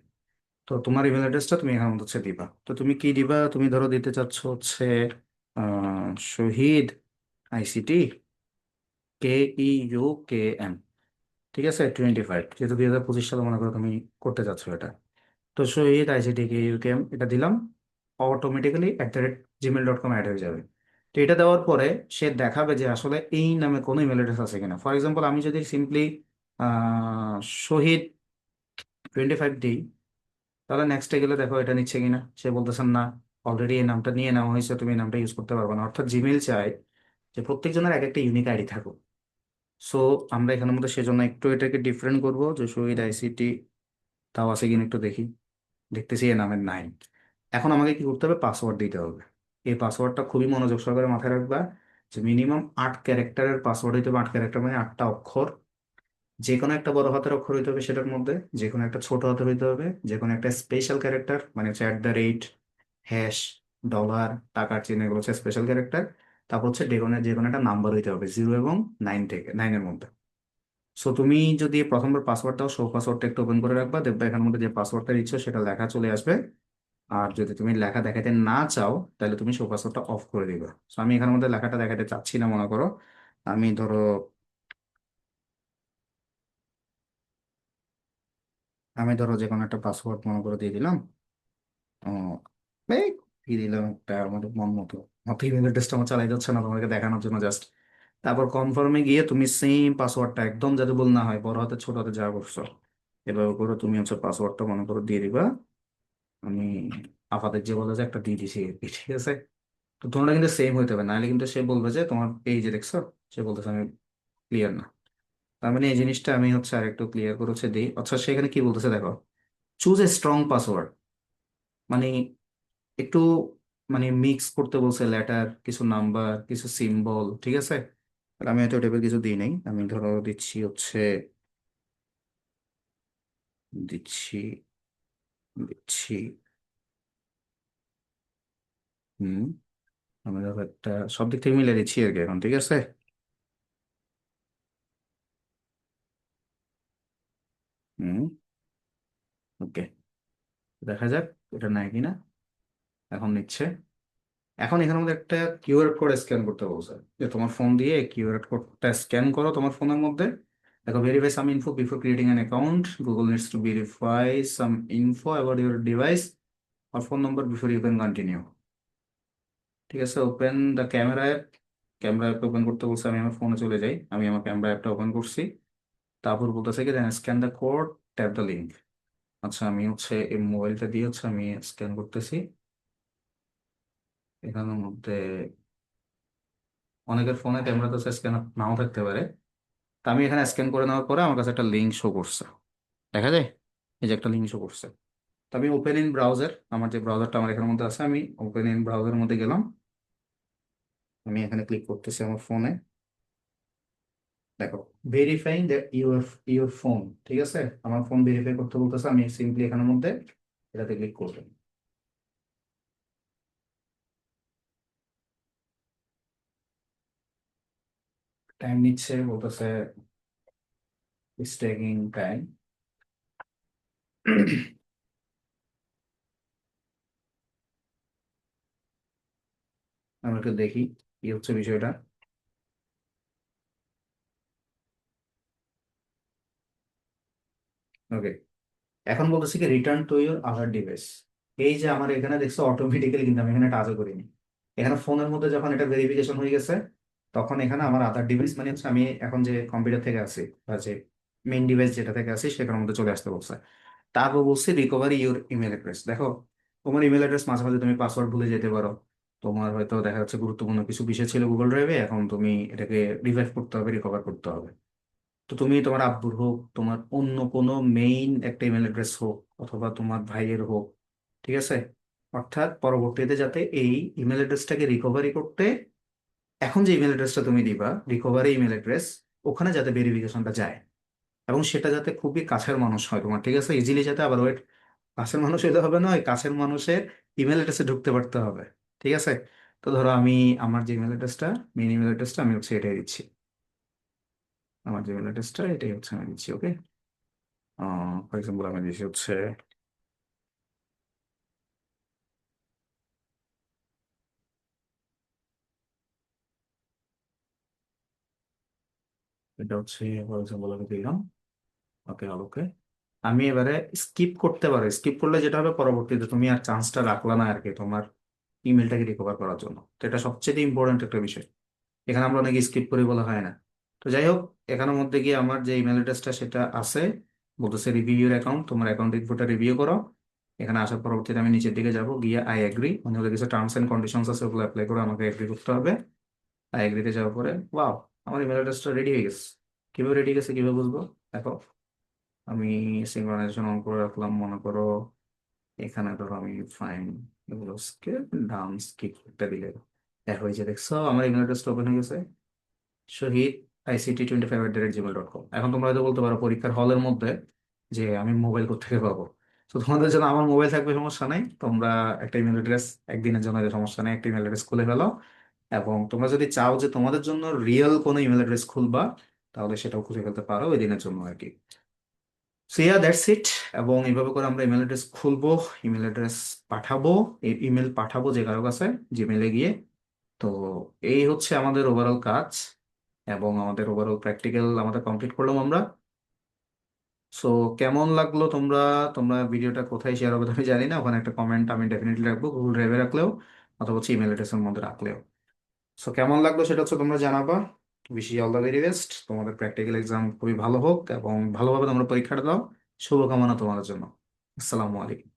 Speaker 1: তো তোমার ইমেল অ্যাড্রেসটা তুমি এখানে হচ্ছে দিবা। তো তুমি কি দিবা? তুমি ধরো দিতে চাচ্ছ হচ্ছে শহীদ ICT KEUKM, ঠিক আছে, 25, যেহেতু 2025 সালে মনে করো তুমি করতে চাচ্ছ এটা। তো শহীদ ICT KEUKM এটা দিলাম। অটোমেটিক্যালি @gmail.com অ্যাড হয়ে যাবে। তো এটা দেওয়ার পরে সে দেখাবে যে আসলে এই নামে কোনো ইমেল অ্যাড্রেস আছে কিনা। ফর এক্সাম্পল আমি যদি সিম্পলি শহীদ 25 দিই, তাহলে নেক্সটে গেলে দেখো এটা নিচ্ছে কিনা। সে বলতেছেন না, অলরেডি এই নামটা নিয়ে নেওয়া হয়েছে, তুমি এই নামটা ইউজ করতে পারবে না। অর্থাৎ জিমেইল চায় যে প্রত্যেকজনের এক একটা ইউনিক আইডি থাকুক। সো আমরা এখানের মধ্যে সেজন্য একটু এটাকে ডিফারেন্ট করবো, যে শহীদ ICT তাও আছে কিনা একটু দেখি। দেখতেছি এ নামের নাই। এখন আমাকে কি করতে হবে? পাসওয়ার্ড দিতে হবে। এই পাসওয়ার্ডটা খুবই মনোযোগ সহকারে মাথায় রাখবা, যে মিনিমাম 8 ক্যারেক্টারের পাসওয়ার্ড হইতে হবে। 8 ক্যারেক্টার মানে 8টা অক্ষর। যে কোনো একটা বড় হাতের অক্ষর হইতে হবে সেটার মধ্যে, যে কোনো একটা ছোট হাতের হইতে হবে, যে কোনো একটা স্পেশাল ক্যারেক্টার, মানে হচ্ছে @, হ্যাশ, ডলার, টাকার চিহ্ন, এগুলো হচ্ছে স্পেশাল ক্যারেক্টার। তারপর হচ্ছে যে কোনো একটা নাম্বার হইতে হবে 0 এবং 9 থেকে 9-এর মধ্যে। সো তুমি যদি প্রথমবার পাসওয়ার্ড দাও, শো পাসওয়ার্ডটা একটু ওপেন করে রাখবা, দেখবে এখানের মধ্যে যে পাসওয়ার্ডটা দিচ্ছ সেটা লেখা চলে আসবে। আর যদি তুমি লেখা দেখাতে না চাও, তাহলে তুমি শো পাসওয়ার্ডটা অফ করে দিবা। সো আমি এখানের মধ্যে লেখাটা দেখাতে চাচ্ছি না মনে করো। আমি ধরো যে কোনো একটা পাসওয়ার্ড মনে করে দিয়ে দিলাম। ও, এই কি দিলাম একটা আমাদের মন মতো। মতো ইমেল অ্যাড্রেসটা আমার চালাই যাচ্ছে না তোমাকে দেখানোর জন্য জাস্ট। তারপর কনফার্মে গিয়ে তুমি সেম পাসওয়ার্ডটা একদম যাতে ভুল না হয়, বড় হাতে ছোট হাতে যা করছো এভাবে করে তুমি হচ্ছে পাসওয়ার্ডটা মনে করে দিয়ে দিবা। আমি আপাতত যে বলে যে একটা দিয়ে দিছি আর কি, ঠিক আছে? তো তোমরা কিন্তু সেম হইতে হবে, নাহলে কিন্তু সে বলবে যে তোমার এই যে দেখছো, সে বলতেছে আমি ক্লিয়ার না। তার মানে এই জিনিসটা আমি হচ্ছে আর একটু ক্লিয়ার করে হচ্ছে দিই। আচ্ছা, সেখানে কি বলতেছে দেখো, চুজ এ স্ট্রং পাসওয়ার্ড। মানে একটু মানে মিক্স করতে বলছে, লেটার কিছু, নাম্বার কিছু, সিম্বল, ঠিক আছে? আর আমি হয়তো টাইপের কিছু দিই নাই, আমি ধরো দিচ্ছি হচ্ছে, দিচ্ছি দিচ্ছি হুম, আমি ধরো একটা সব দিক থেকে মিলে দিচ্ছি আর কি এখন, ঠিক আছে? হুম, ওকে, দেখা যাক এটা নাই কিনা। এখন নিচ্ছে। এখন এখানের মধ্যে একটা কিউআর কোড স্ক্যান করতে বলছে, যে তোমার ফোন দিয়ে কিউআর কোডটা স্ক্যান করো তোমার ফোনের মধ্যে। দেখো, verify some info before creating an account, Google needs to verify some info about your device আর phone number before you can continue. ঠিক আছে, open the camera app. Camera app open করতে বলছে, আমি আমার ফোনে চলে যাই, আমি আমার ক্যামেরা অ্যাপটা ওপেন করছি। তারপর বলতেছে কি, scan the code, tap the link. আচ্ছা, আমি হচ্ছে এই মোবাইলটা দিয়ে হচ্ছে আমি স্ক্যান করতেছি। এখানের মধ্যে অনেকের ফোনে ক্যামেরা তো স্ক্যান নাও থাকতে পারে। তা আমি এখানে স্ক্যান করে নেওয়ার পরে আমার কাছে একটা লিঙ্ক শো করছে, দেখা যায়, এই যে একটা লিঙ্ক শো করছে। তো আমি ওপেন ইন ব্রাউজার, আমার যে ব্রাউজারটা আমার এখানের মধ্যে আছে, আমি ওপেন ইন ব্রাউজারের মধ্যে গেলাম। আমি এখানে ক্লিক করতেছি আমার ফোনে। দেখো, verifying the your your phone, ঠিক আছে? আমার ফোন ভেরিফাই করতে বলতেছে, আমি সিম্পলি এখানের মধ্যে এটাতে ক্লিক করবেন। টাইম নিচ্ছে, বলতেছে It's taking time. আমরা একটু দেখি কি হচ্ছে বিষয়টা। ওকে, এখন বলতেছি কি return to your Aadhaar device. এই যে আমার এখানে দেখছো অটোমেটিক্যালি, কিন্তু আমি এখানে টাচও করিনি। এখানে ফোনের মধ্যে যখন এটা ভেরিফিকেশন হয়ে গেছে, তখন এখানে আমার আধার ডিভাইস মানে হচ্ছে আমি এখন যে কম্পিউটার থেকে আছি বা যে মেইন ডিভাইস যেটা থেকে আছি সেখানের মধ্যে চলে আসতে বলছে। তারপর বলছি রিকভারি ইউর ইমেল অ্যাড্রেস। দেখো, তোমার ইমেল অ্যাড্রেস মাঝে মাঝে তুমি পাসওয়ার্ড ভুলে যেতে পারো। তোমার হয়তো দেখা যাচ্ছে গুরুত্বপূর্ণ কিছু বিষয় ছিল গুগল ড্রাইভে, এখন তুমি এটাকে রিভাইভ করতে হবে, রিকভার করতে হবে। তো তুমি তোমার আব্বুর হোক, তোমার অন্য কোনো মেইন একটা ইমেল অ্যাড্রেস হোক, অথবা তোমার ভাইয়ের হোক, ঠিক আছে, অর্থাৎ পরবর্তীতে যাতে এই ইমেল অ্যাড্রেসটাকে রিকভারি করতে, এখন যে ইমেল অ্যাড্রেসটা তুমি দিবা রিকভারি ইমেল অ্যাড্রেস, ওখানে যাতে ভেরিফিকেশনটা যায়, এবং সেটা যাতে খুবই কাছের মানুষ হয় তোমার, ঠিক আছে, ইজিলি যাতে আবার ওই কাছের মানুষ হইতে হবে না, ওই কাছের মানুষের ইমেল অ্যাড্রেসে ঢুকতে পারতে হবে। ঠিক আছে, তো ধরো আমি আমার যে ইমেল অ্যাড্রেসটা, মেইন ইমেল অ্যাড্রেসটা আমি হচ্ছে এটাই দিচ্ছি। আমার যে ইমেল অ্যাড্রেসটা এটাই হচ্ছে আমি দিচ্ছি। ওকে, ফর এক্সাম্পল আমি দিচ্ছি হচ্ছে, এটা হচ্ছে ফর এক্সাম্পল আমি দিলাম। ওকে, ওকে, আমি এবারে স্কিপ করতে পারো। স্কিপ করলে যেটা হবে, পরবর্তীতে তুমি আর চান্সটা রাখলা না আর কি তোমার ইমেলটাকে রিকভার করার জন্য। তো এটা সবচেয়ে ইম্পর্টেন্ট একটা বিষয়। এখানে আমরা অনেকে স্কিপ করে বলা হয় না। তো যাই হোক, এখানের মধ্যে গিয়ে আমার যে ইমেল অ্যাড্রেসটা সেটা আছে, বলতেছে রিভিউ ইউর অ্যাকাউন্ট, তোমার অ্যাকাউন্ট ইনফোটা রিভিউ করো। এখানে আসার পরবর্তীতে আমি নিচের দিকে যাব, গিয়ে আই এগ্রি, মানে ওদের কিছু টার্মস এন্ড কন্ডিশনস আছে, ওগুলো অ্যাপ্লাই করে আমাকে এগ্রি করতে হবে। আই এগ্রিতে যাওয়ার পরে ওয়াও, আমার ইমেল অ্যাড্রেসটা রেডি হয়ে গেছে। কিভাবে রেডি গেছে কিভাবে বুঝবো? দেখো, আমি সিঙ্ক্রোনাইজেশন অন করে রাখলাম, মনে করো এখানে ধরো আমি ফাইন এগুলো স্কিপ ডাউন স্কিপ একটা দিলে দেখো, এই যে দেখছো আমার ইমেল অ্যাড্রেসটা ওপেন হয়ে গেছে, শহীদ ICT25@gmail.com। এখন তোমরা হয়তো বলতে পারো পরীক্ষার হলের মধ্যে যে আমি মোবাইল কোথা থেকে পাবো। তো তোমাদের জন্য আমার মোবাইল থাকবে, সমস্যা নাই, তোমরা একটা ইমেল অ্যাড্রেস একদিনের জন্য, যে সমস্যা নেই, একটা ইমেল অ্যাড্রেস খুলে ফেলো। এবং তোমরা যদি চাও যে তোমাদের জন্য রিয়েল কোনো ইমেল অ্যাড্রেস খুলবা, তাহলে সেটাও খুলে ফেলতে পারো ওই দিনের জন্য আর কি। So yeah that's it. এবং এইভাবে করে আমরা ইমেল অ্যাড্রেস খুলবো, ইমেল অ্যাড্রেস পাঠাবো, ইমেল পাঠাবো যে কারো কাছে, জিমেলে গিয়ে। তো এই হচ্ছে আমাদের ওভারঅল কাজ, এবং আমাদের ওভারঅল প্র্যাকটিক্যাল আমাদের কমপ্লিট করলাম আমরা। সো কেমন লাগলো তোমরা, তোমরা ভিডিওটা কোথায় শেয়ার হবে আমি জানি না, ওখানে একটা কমেন্ট আমি ডেফিনেটলি রাখবো, গুগল ড্রাইভে রাখলেও অথবা হচ্ছে ইমেল অ্যাড্রেসের মধ্যে রাখলেও। সো কেমন লাগলো সেটা হচ্ছে তোমরা জানাবা। Wish you all the very best, তোমাদের প্র্যাকটিক্যাল এক্সাম খুবই ভালো হোক এবং ভালোভাবে তোমরা পরীক্ষাটা দাও। শুভকামনা তোমাদের জন্য। আসসালামু আলাইকুম।